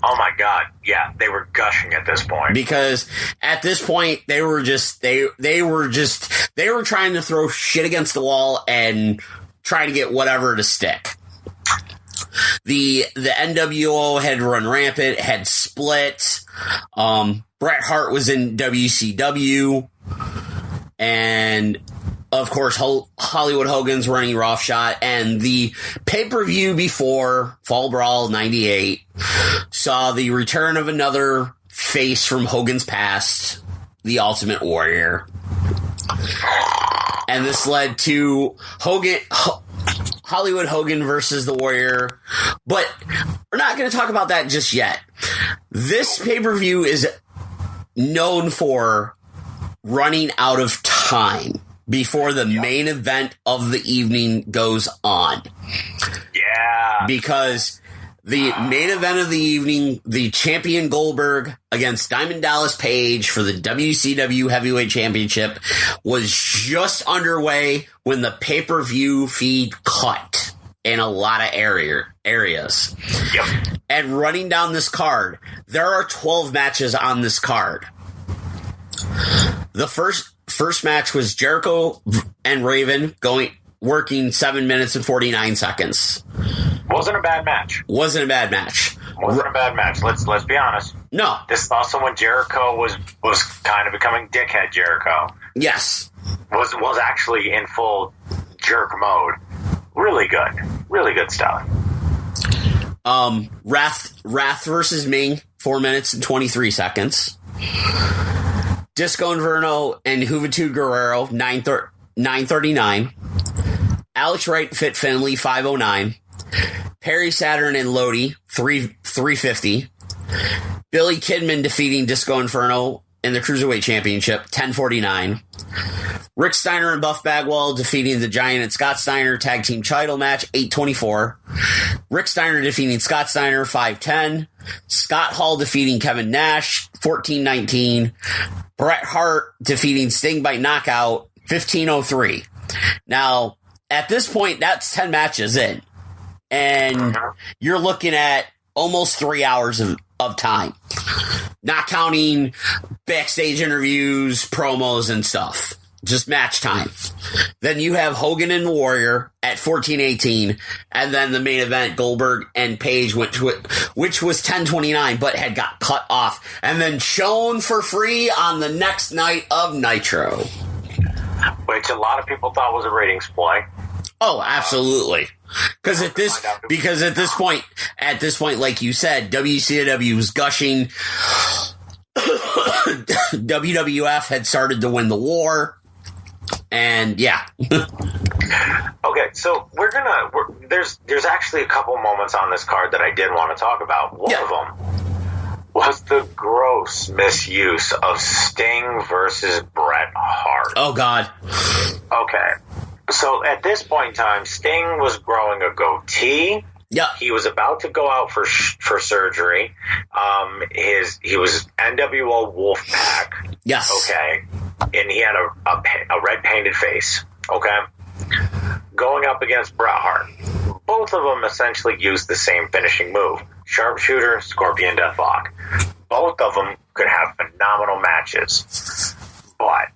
Oh my God. Yeah, they were gushing at this point. Because at this point they were trying to throw shit against the wall and try to get whatever to stick. The NWO had run rampant, had split. Bret Hart was in WCW, and of course Hollywood Hogan's running roughshod. And the pay-per-view before Fall Brawl 98 saw the return of another face from Hogan's past, the Ultimate Warrior, and this led to Hollywood Hogan versus the Warrior, but we're not going to talk about that just yet. This pay-per-view is known for running out of time before the main event of the evening goes on. Yeah. Because the main event of the evening, the champion Goldberg against Diamond Dallas Page for the WCW Heavyweight Championship, was just underway when the pay-per-view feed cut in a lot of areas. Yep. And running down this card, there are 12 matches on this card. The first match was Jericho and Raven working 7 minutes and 49 seconds. Wasn't a bad match. Wasn't a bad match. Let's be honest. No. This is also when Jericho was kind of becoming dickhead Jericho. Yes. Was actually in full jerk mode. Really good stuff. Wrath versus Ming, 4 minutes and 23 seconds. Disco Inferno and Juventud Guerrero, 9:39. Alex Wright, Fit Finley, 5:09. Perry Saturn and Lodi, 3:50. Billy Kidman defeating Disco Inferno in the Cruiserweight Championship, 10:49. Rick Steiner and Buff Bagwell defeating the Giant and Scott Steiner tag team title match, 8:24. Rick Steiner defeating Scott Steiner, 5:10. Scott Hall defeating Kevin Nash, 14:19. Bret Hart defeating Sting by knockout, 15:03. Now, at this point, that's 10 matches in. And you're looking at almost 3 hours of time. Not counting backstage interviews, promos, and stuff. Just match time. Then you have Hogan and the Warrior at 14:18, and then the main event, Goldberg and Page, which was 10:29, but had got cut off, and then shown for free on the next night of Nitro. Which a lot of people thought was a ratings ploy. Oh, absolutely. Because at this point, like you said, WCW was gushing. WWF had started to win the war. And yeah. Okay, so there's actually a couple moments on this card that I did want to talk about. One of them was the gross misuse of Sting versus Bret Hart. Oh, God. Okay. So at this point in time, Sting was growing a goatee. Yeah. He was about to go out for surgery. He was NWO Wolfpack. Yes. Okay. And he had a red painted face. Okay. Going up against Bret Hart. Both of them essentially used the same finishing move. Sharpshooter, Scorpion Deathlock. Both of them could have phenomenal matches. But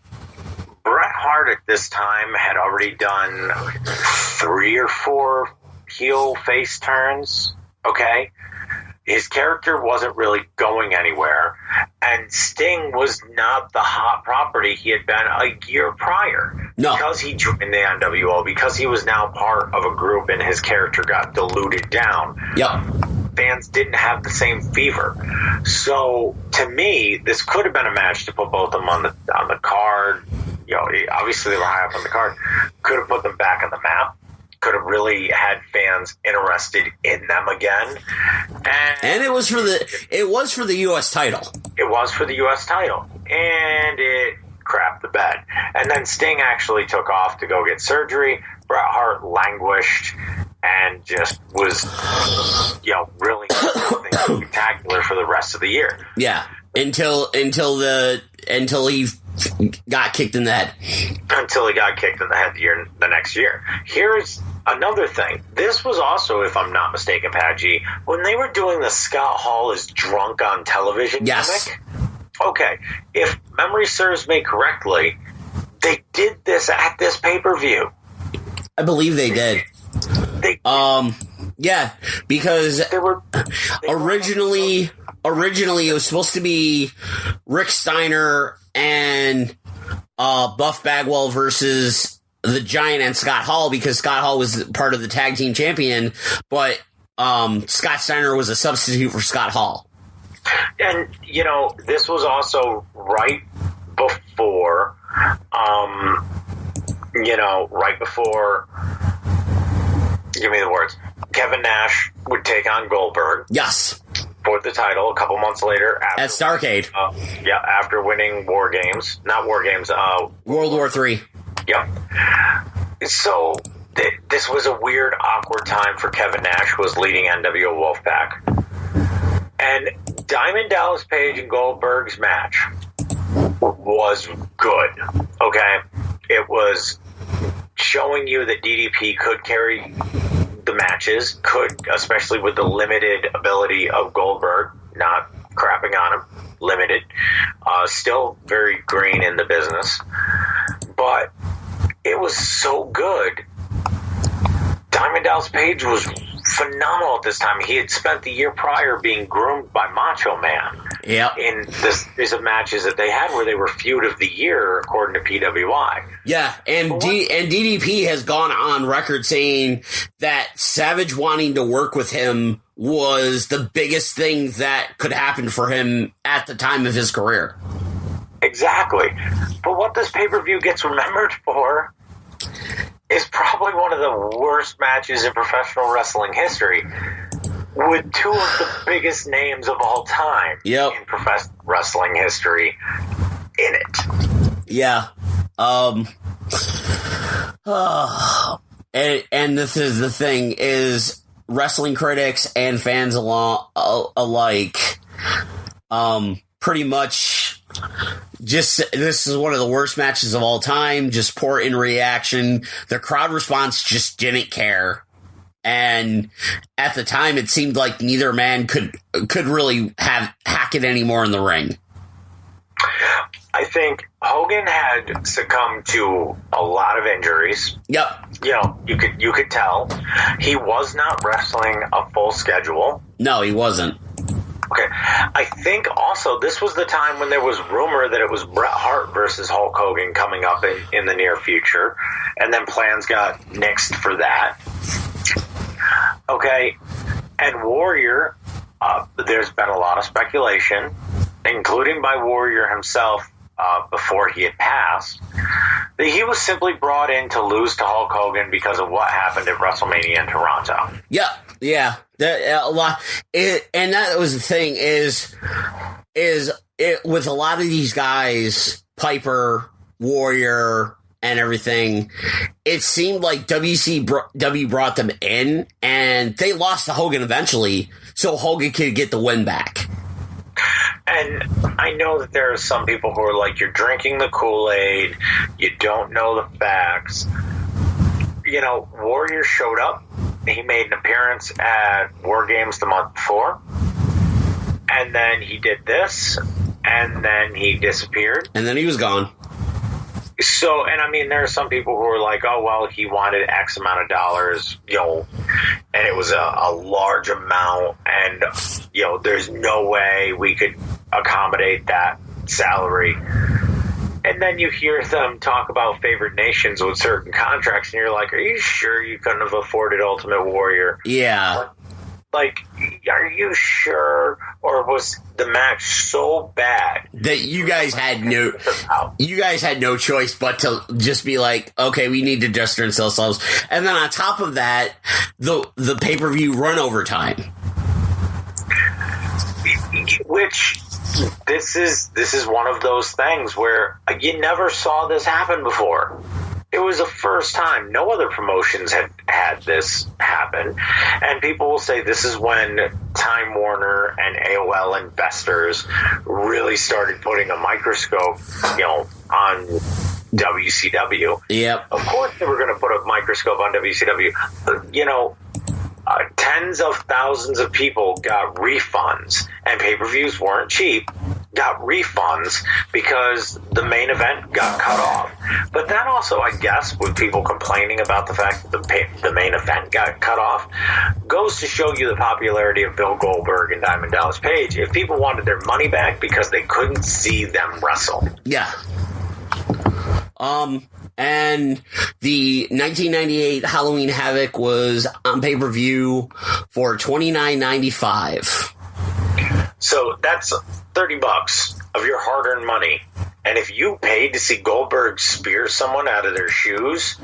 Bret Hart at this time had already done 3 or 4 heel face turns. Okay. His character wasn't really going anywhere, and Sting was not the hot property he had been a year prior. No. Because he joined the NWO, because he was now part of a group and his character got diluted down. Yep. Fans didn't have the same fever. So, to me, this could have been a match to put both of them on the card. You know, obviously they were high up on the card. Could have put them back on the map. Could have really had fans interested in them again. And it was for the U.S. title. It was for the U.S. title. And it crapped the bed. And then Sting actually took off to go get surgery. Bret Hart languished and just was, really spectacular for the rest of the year. Yeah. Until he got kicked in the head. Until he got kicked in the head the next year. Here's another thing. This was also, if I'm not mistaken, Pat G, when they were doing the Scott Hall is drunk on television gimmick. Okay, if memory serves me correctly, they did this at this pay-per-view. I believe they did. Yeah, because originally it was supposed to be Rick Steiner and Buff Bagwell versus the Giant and Scott Hall, because Scott Hall was part of the tag team champion, but Scott Steiner was a substitute for Scott Hall. And, this was also right before, give me the words, Kevin Nash would take on Goldberg. Yes. For the title a couple months later. At Starrcade. After winning World War III. Yep. So this was a weird, awkward time for Kevin Nash, who was leading NWO Wolfpack. And Diamond Dallas Page and Goldberg's match was good. Okay? It was showing you that DDP could carry the matches, especially with the limited ability of Goldberg, not crapping on him, limited, still very green in the business, but it was so good. Diamond Dallas Page was phenomenal at this time. He had spent the year prior being groomed by Macho Man. Yep. In this series of matches that they had where they were feud of the year, according to PWI. Yeah, and DDP has gone on record saying that Savage wanting to work with him was the biggest thing that could happen for him at the time of his career. Exactly. But what this pay-per-view gets remembered for is probably one of the worst matches in professional wrestling history, with 2 of the biggest names of all time in professional wrestling history in it. Yeah. And this is the thing, is wrestling critics and fans alike pretty much just, this is one of the worst matches of all time, just poor in reaction. The crowd response just didn't care. And at the time, it seemed like neither man could really hack it anymore in the ring. I think Hogan had succumbed to a lot of injuries. Yep. You could tell he was not wrestling a full schedule. No, he wasn't. Okay. I think also this was the time when there was rumor that it was Bret Hart versus Hulk Hogan coming up in the near future, and then plans got nixed for that. Okay. And Warrior, there's been a lot of speculation, including by Warrior himself, before he had passed, He was simply brought in to lose to Hulk Hogan because of what happened at WrestleMania in Toronto. Yeah. A lot, and that was the thing is it with a lot of these guys, Piper, Warrior, and everything, it seemed like WCW brought them in, and they lost to Hogan eventually, so Hogan could get the win back. And I know that there are some people who are like, you're drinking the Kool-Aid, you don't know the facts. You know, Warrior showed up, he made an appearance at War Games the month before, and then he did this, and then he disappeared. And then he was gone. So, and I mean, there are some people who are like, oh, well, he wanted X amount of dollars, you know, and it was a large amount, and, you know, there's no way we could accommodate that salary. And then you hear them talk about favored nations with certain contracts, and you're like, are you sure you couldn't have afforded Ultimate Warrior? Yeah. Like, are you sure? Or was the match so bad that you guys had no choice but to just be like, okay, we need to distance ourselves. And then on top of that, the pay-per-view run overtime. Which this is one of those things where you never saw this happen before. It was the first time. No other promotions had this happen. And people will say this is when Time Warner and AOL investors really started putting a microscope, you know, on WCW. Yep. Of course they were going to put a microscope on WCW. You know, tens of thousands of people got refunds, and pay-per-views weren't cheap. Got refunds because the main event got cut off. But that also, I guess, with people complaining about the fact that the main event got cut off, goes to show you the popularity of Bill Goldberg and Diamond Dallas Page. If people wanted their money back because they couldn't see them wrestle. Yeah. And the 1998 Halloween Havoc was on pay-per-view for $29.95. So that's $30 of your hard-earned money. And if you paid to see Goldberg spear someone out of their shoes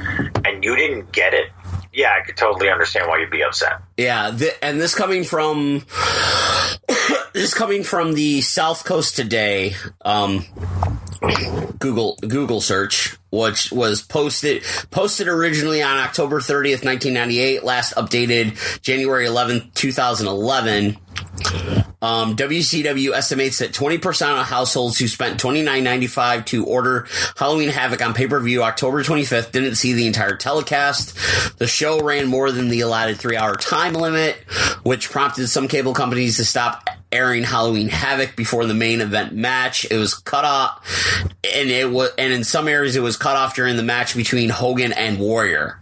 and you didn't get it, yeah, I could totally understand why you'd be upset. Yeah, and this coming from the South Coast Today Google search, which was posted originally on October 30th, 1998, last updated January 11th, 2011. WCW estimates that 20% of households who spent $29.95 to order Halloween Havoc on pay-per-view October 25th didn't see the entire telecast. The show ran more than the allotted 3-hour time limit, which prompted some cable companies to stop airing Halloween Havoc before the main event match. It was cut off, and in some areas it was cut off during the match between Hogan and Warrior.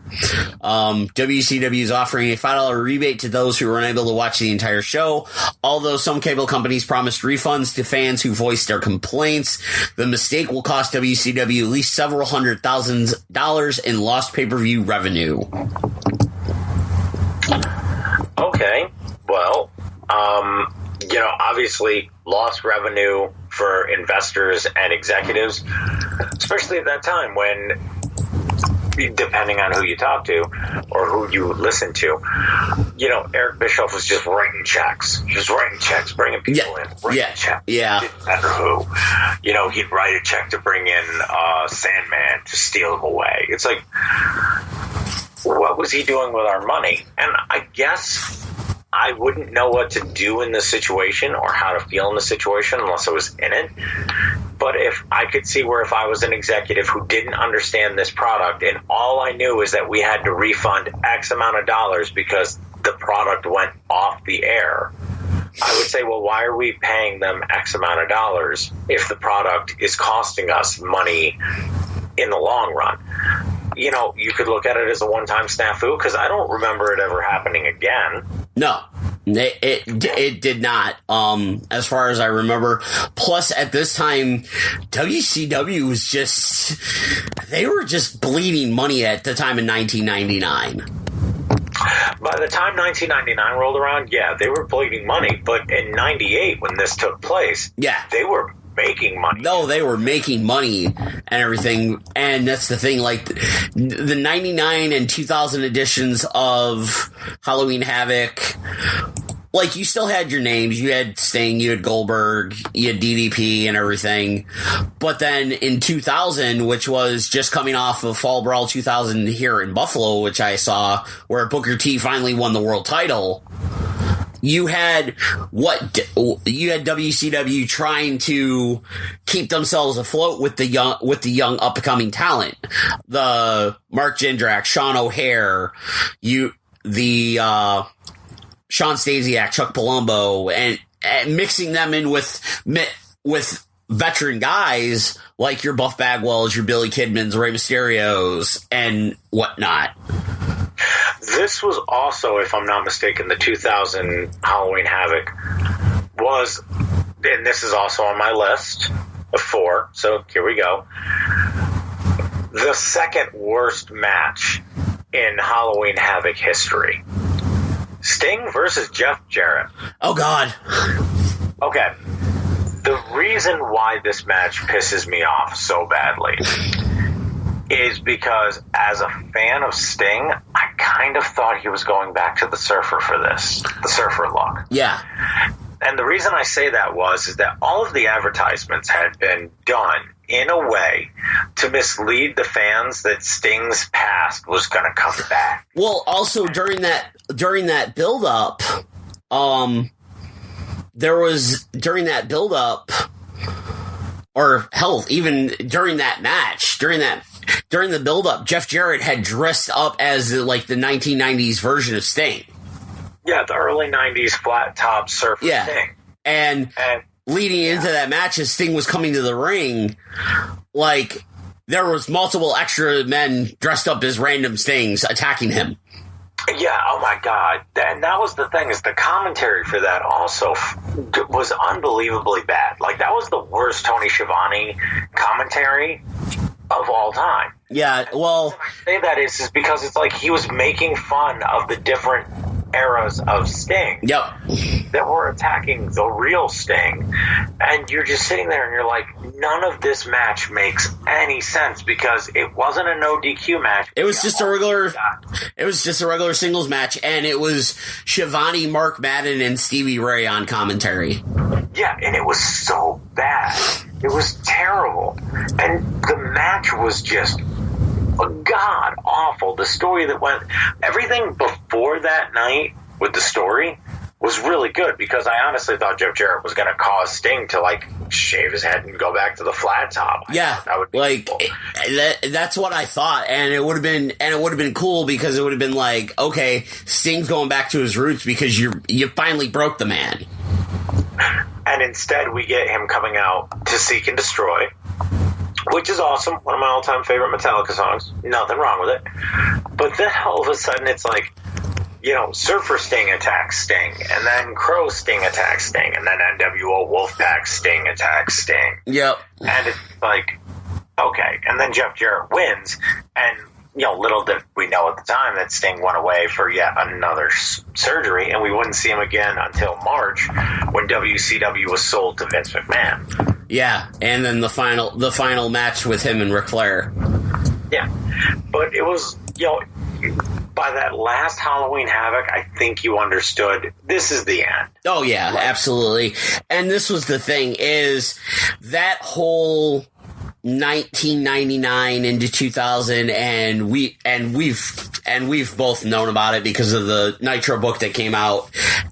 WCW is offering a $5 rebate to those who were unable to watch the entire show. Although some cable companies promised refunds to fans who voiced their complaints, the mistake will cost WCW at least several $100,000 in lost pay-per-view revenue. Okay, well, you know, obviously lost revenue for investors and executives, especially at that time when, depending on who you talk to or who you listen to, you know, Eric Bischoff was just writing checks, bringing people in, writing checks. Yeah. Didn't matter who. You know, he'd write a check to bring in Sandman to steal him away. It's like, what was he doing with our money? And I guess I wouldn't know what to do in this situation or how to feel in the situation unless I was in it. But if I could see where if I was an executive who didn't understand this product and all I knew is that we had to refund X amount of dollars because the product went off the air, I would say, well, why are we paying them X amount of dollars if the product is costing us money in the long run? You know, you could look at it as a one-time snafu because I don't remember it ever happening again. No, it did not, as far as I remember. Plus, at this time, WCW was they were just bleeding money at the time in 1999. By the time 1999 rolled around, yeah, they were bleeding money. But in 98, when this took place, yeah, they were making money. No, they were making money and everything. And that's the thing, like, the 99 and 2000 editions of Halloween Havoc, like, you still had your names. You had Sting, you had Goldberg, you had DDP and everything. But then in 2000, which was just coming off of Fall Brawl 2000 here in Buffalo, which I saw, where Booker T finally won the world title, you had WCW trying to keep themselves afloat with the young up and coming talent, the Mark Jindrak, Sean O'Hare, Sean Stasiak, Chuck Palumbo, and mixing them in with veteran guys like your Buff Bagwells, your Billy Kidmans, Rey Mysterios, and whatnot. This was also, if I'm not mistaken, the 2000 Halloween Havoc was, and this is also on my list of 4, so here we go, the second worst match in Halloween Havoc history. Sting versus Jeff Jarrett. Oh, God. Okay. The reason why this match pisses me off so badly is because as a fan of Sting, I kind of thought he was going back to the Surfer for this. The Surfer look. Yeah. And the reason I say that is that all of the advertisements had been done in a way to mislead the fans that Sting's past was going to come back. Well, also during that build-up, or hell, even during that match, during the build-up, Jeff Jarrett had dressed up as like the 1990s version of Sting. Yeah, the early 90s flat-top surfer Sting. And leading into that match, as Sting was coming to the ring, like, there was multiple extra men dressed up as random Stings attacking him. Yeah, oh my God. And that was the thing, is the commentary for that also was unbelievably bad. Like, that was the worst Tony Schiavone commentary of all time. Yeah, well... The reason I say that is because it's like he was making fun of the different eras of Sting. Yep. That were attacking the real Sting. And you're just sitting there and you're like, none of this match makes any sense because it wasn't a no DQ match. It was just a regular singles match, and it was Schiavone, Mark Madden, and Stevie Ray on commentary. Yeah, and it was so bad. It was terrible. And the match was just god awful. The story that went, everything before that night with the story was really good because I honestly thought Jeff Jarrett was going to cause Sting to like shave his head and go back to the flat top. Yeah, that would be like cool. That's what I thought, and it would have been cool because it would have been like, okay, Sting's going back to his roots because you finally broke the man. And instead, we get him coming out to Seek and Destroy, which is awesome. One of my all-time favorite Metallica songs. Nothing wrong with it. But then all of a sudden, it's like, you know, Surfer Sting attacks Sting, and then Crow Sting attacks Sting, and then NWO Wolfpack Sting attacks Sting. Yep. And it's like, okay. And then Jeff Jarrett wins, and, you know, little did we know at the time that Sting went away for yet another surgery, and we wouldn't see him again until March when WCW was sold to Vince McMahon. Yeah, and then the final match with him and Ric Flair. Yeah, but it was, you know, by that last Halloween Havoc, I think you understood this is the end. Oh yeah, like, absolutely. And this was the thing, is that whole 1999 into 2000, and we've both known about it because of the Nitro book that came out.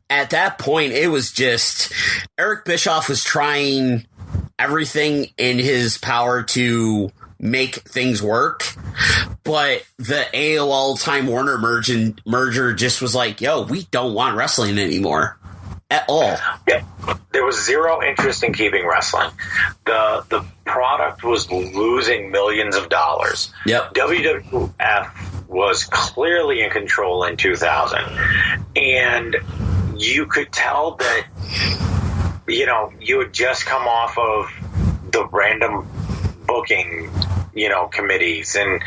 At that point, it was just Eric Bischoff was trying everything in his power to make things work, but the AOL Time Warner merger just was like, yo, we don't want wrestling anymore at all. Yeah, there was zero interest in keeping wrestling. The product was losing millions of dollars. Yep. WWF was clearly in control in 2000, and you could tell that, you know, you had just come off of the random booking, you know, committees and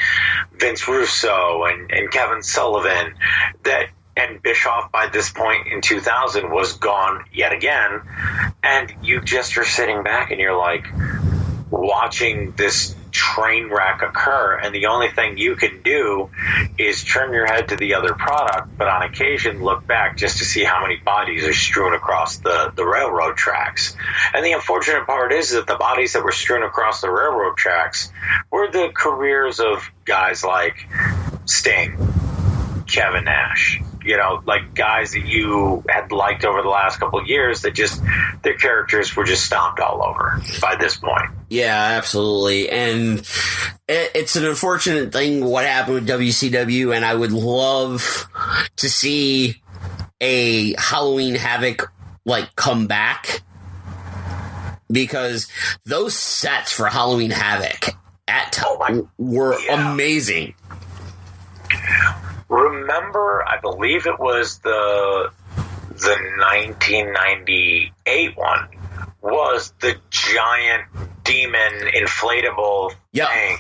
Vince Russo and Kevin Sullivan, that And Bischoff, by this point in 2000, was gone yet again. And you just are sitting back and you're like watching this train wreck occur. And the only thing you can do is turn your head to the other product, but on occasion look back just to see how many bodies are strewn across the railroad tracks. And the unfortunate part is that the bodies that were strewn across the railroad tracks were the careers of guys like Sting, Kevin Nash, you know, like guys that you had liked over the last couple of years that just, their characters were just stomped all over by this point. Yeah, absolutely. And it's an unfortunate thing what happened with WCW, and I would love to see a Halloween Havoc like come back, because those sets for Halloween Havoc at time were amazing. Remember, I believe it was the 1998 one, was the giant demon inflatable thing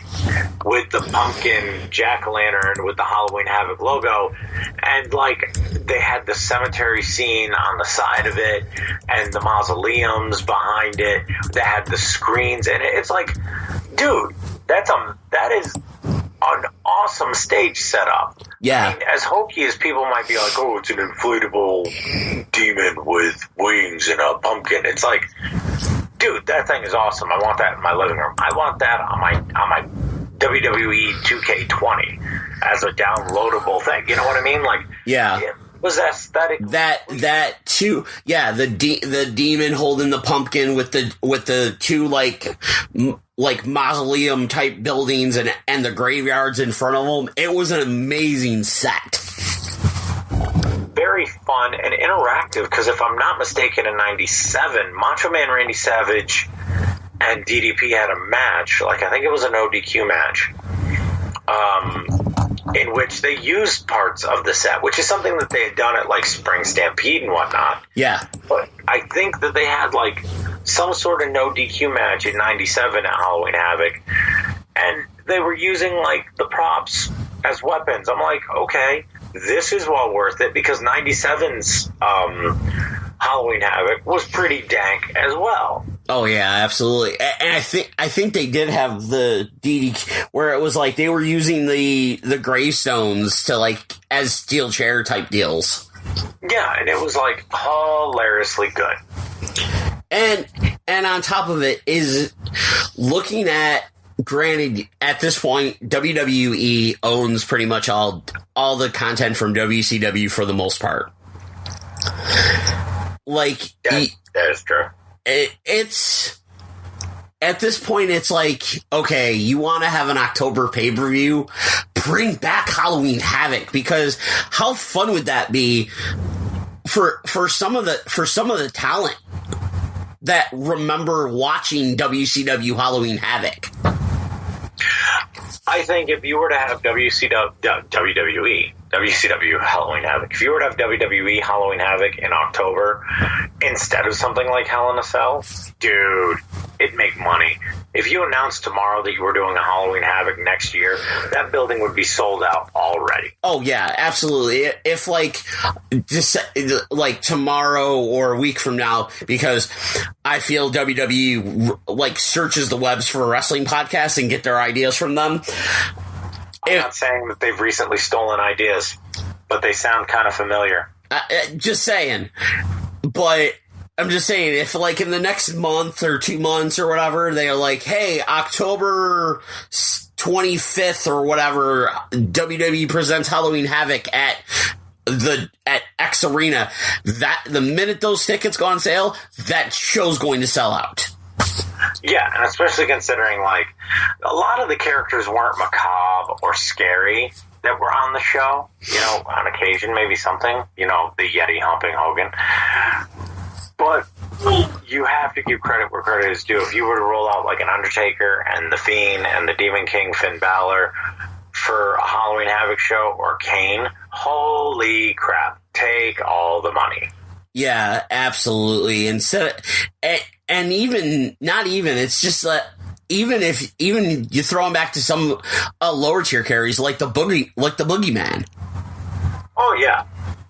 with the pumpkin jack-o'-lantern with the Halloween Havoc logo, and like they had the cemetery scene on the side of it and the mausoleums behind it. They had the screens, and it's like, dude, that is an awesome stage setup. Yeah. I mean, as hokey as people might be like, oh, it's an inflatable demon with wings and a pumpkin. It's like, dude, that thing is awesome. I want that in my living room. I want that on my WWE 2K20 as a downloadable thing. You know what I mean? Like, yeah. It was aesthetic. That too. Yeah, the demon holding the pumpkin with the two like mausoleum type buildings and the graveyards in front of them. It was an amazing set. Very fun and interactive, because if I'm not mistaken, in '97, Macho Man Randy Savage and DDP had a match. Like, I think it was an ODQ match, in which they used parts of the set, which is something that they had done at like Spring Stampede and whatnot. Yeah. But I think that they had like some sort of no DQ match in '97 at Halloween Havoc, and they were using like the props as weapons. I'm like, okay, this is well worth it, because '97's Halloween Havoc was pretty dank as well. Oh yeah, absolutely. And I think they did have the DDQ where it was like they were using the gravestones to like as steel chair type deals. Yeah, and it was like hilariously good. And on top of it is looking at, granted, at this point, WWE owns pretty much all the content from WCW for the most part. Like, that is true. It's at this point, it's like, okay, you want to have an October pay-per-view, bring back Halloween Havoc, because how fun would that be for some of the talent that remember watching WCW Halloween Havoc? I think if you were to have WCW Halloween Havoc, if you were to have WWE Halloween Havoc in October instead of something like Hell in a Cell, dude, it'd make money. If you announced tomorrow that you were doing a Halloween Havoc next year, that building would be sold out already. Oh yeah, absolutely. If like just like tomorrow or a week from now, because I feel WWE like searches the webs for wrestling podcasts and get their ideas from them. I'm not saying that they've recently stolen ideas, but they sound kind of familiar. Just saying. But I'm just saying, if like in the next month or 2 months or whatever, they are like, hey, October 25th or whatever, WWE presents Halloween Havoc at X Arena, that the minute those tickets go on sale, that show's going to sell out. Yeah, and especially considering, like, a lot of the characters weren't macabre or scary that were on the show. You know, on occasion, maybe something. You know, the Yeti humping Hogan. But you have to give credit where credit is due. If you were to roll out, like, an Undertaker and The Fiend and the Demon King Finn Balor for a Halloween Havoc show, or Kane, holy crap, take all the money. Yeah, absolutely. And even not even, it's just that even you throw them back to some lower tier carries like the boogeyman. Oh yeah,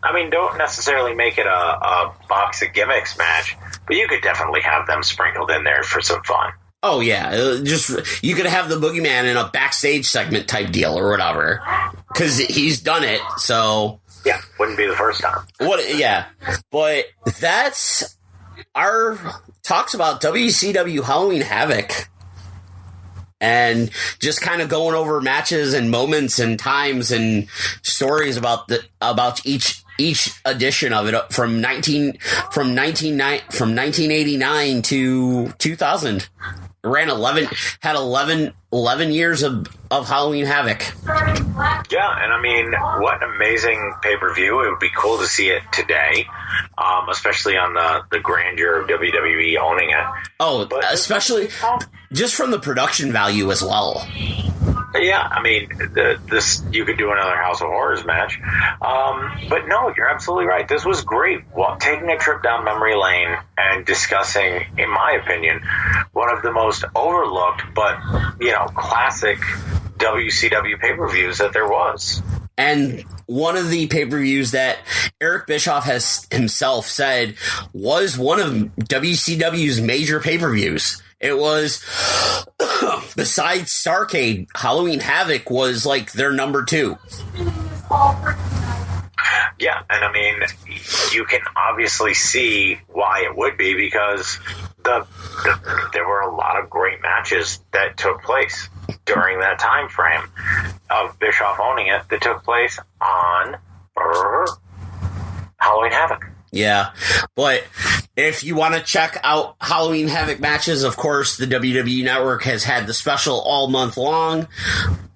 I mean, don't necessarily make it a box of gimmicks match, but you could definitely have them sprinkled in there for some fun. Oh, yeah. Just you could have the Boogeyman in a backstage segment type deal or whatever, because he's done it, so... Yeah, wouldn't be the first time. Yeah, but that's our talks about WCW Halloween Havoc. And just kind of going over matches and moments and times and stories about each edition of it from 1989 to 2000. Ran 11 years of Halloween Havoc. Yeah, and I mean, what an amazing pay-per-view. It would be cool to see it today, especially on the grandeur of WWE owning it. Oh, but especially just from the production value as well. Yeah, I mean, this you could do another House of Horrors match. But no, you're absolutely right. This was great. Well, taking a trip down memory lane and discussing, in my opinion, one of the most overlooked but, classic WCW pay-per-views that there was. And one of the pay-per-views that Eric Bischoff has himself said was one of WCW's major pay-per-views. It was, besides Starrcade, Halloween Havoc was like their number 2. Yeah, and I mean, you can obviously see why it would be, because there were a lot of great matches that took place during that time frame of Bischoff owning it that took place on Halloween Havoc. Yeah, but if you want to check out Halloween Havoc matches, of course, the WWE Network has had the special all month long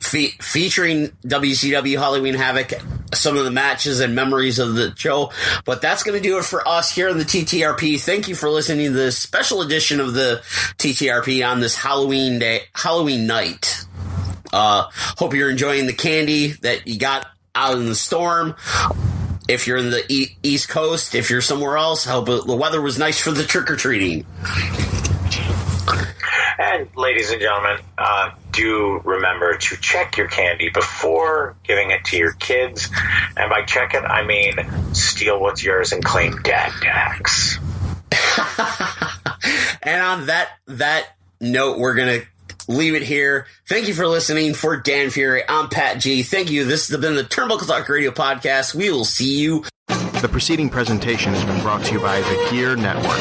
featuring WCW Halloween Havoc, some of the matches and memories of the show. But that's going to do it for us here in the TTRP. Thank you for listening to this special edition of the TTRP on this Halloween night. Hope you're enjoying the candy that you got out in the storm. If you're in the East Coast, if you're somewhere else, I hope the weather was nice for the trick-or-treating. And ladies and gentlemen, do remember to check your candy before giving it to your kids. And by check it, I mean steal what's yours and claim dad tax. And on that note, we're going to leave it here. Thank you for listening. For Dan Fury, I'm Pat G. Thank you. This has been the Turnbuckle Talk Radio Podcast. We will see you. The preceding presentation has been brought to you by the Gear Network.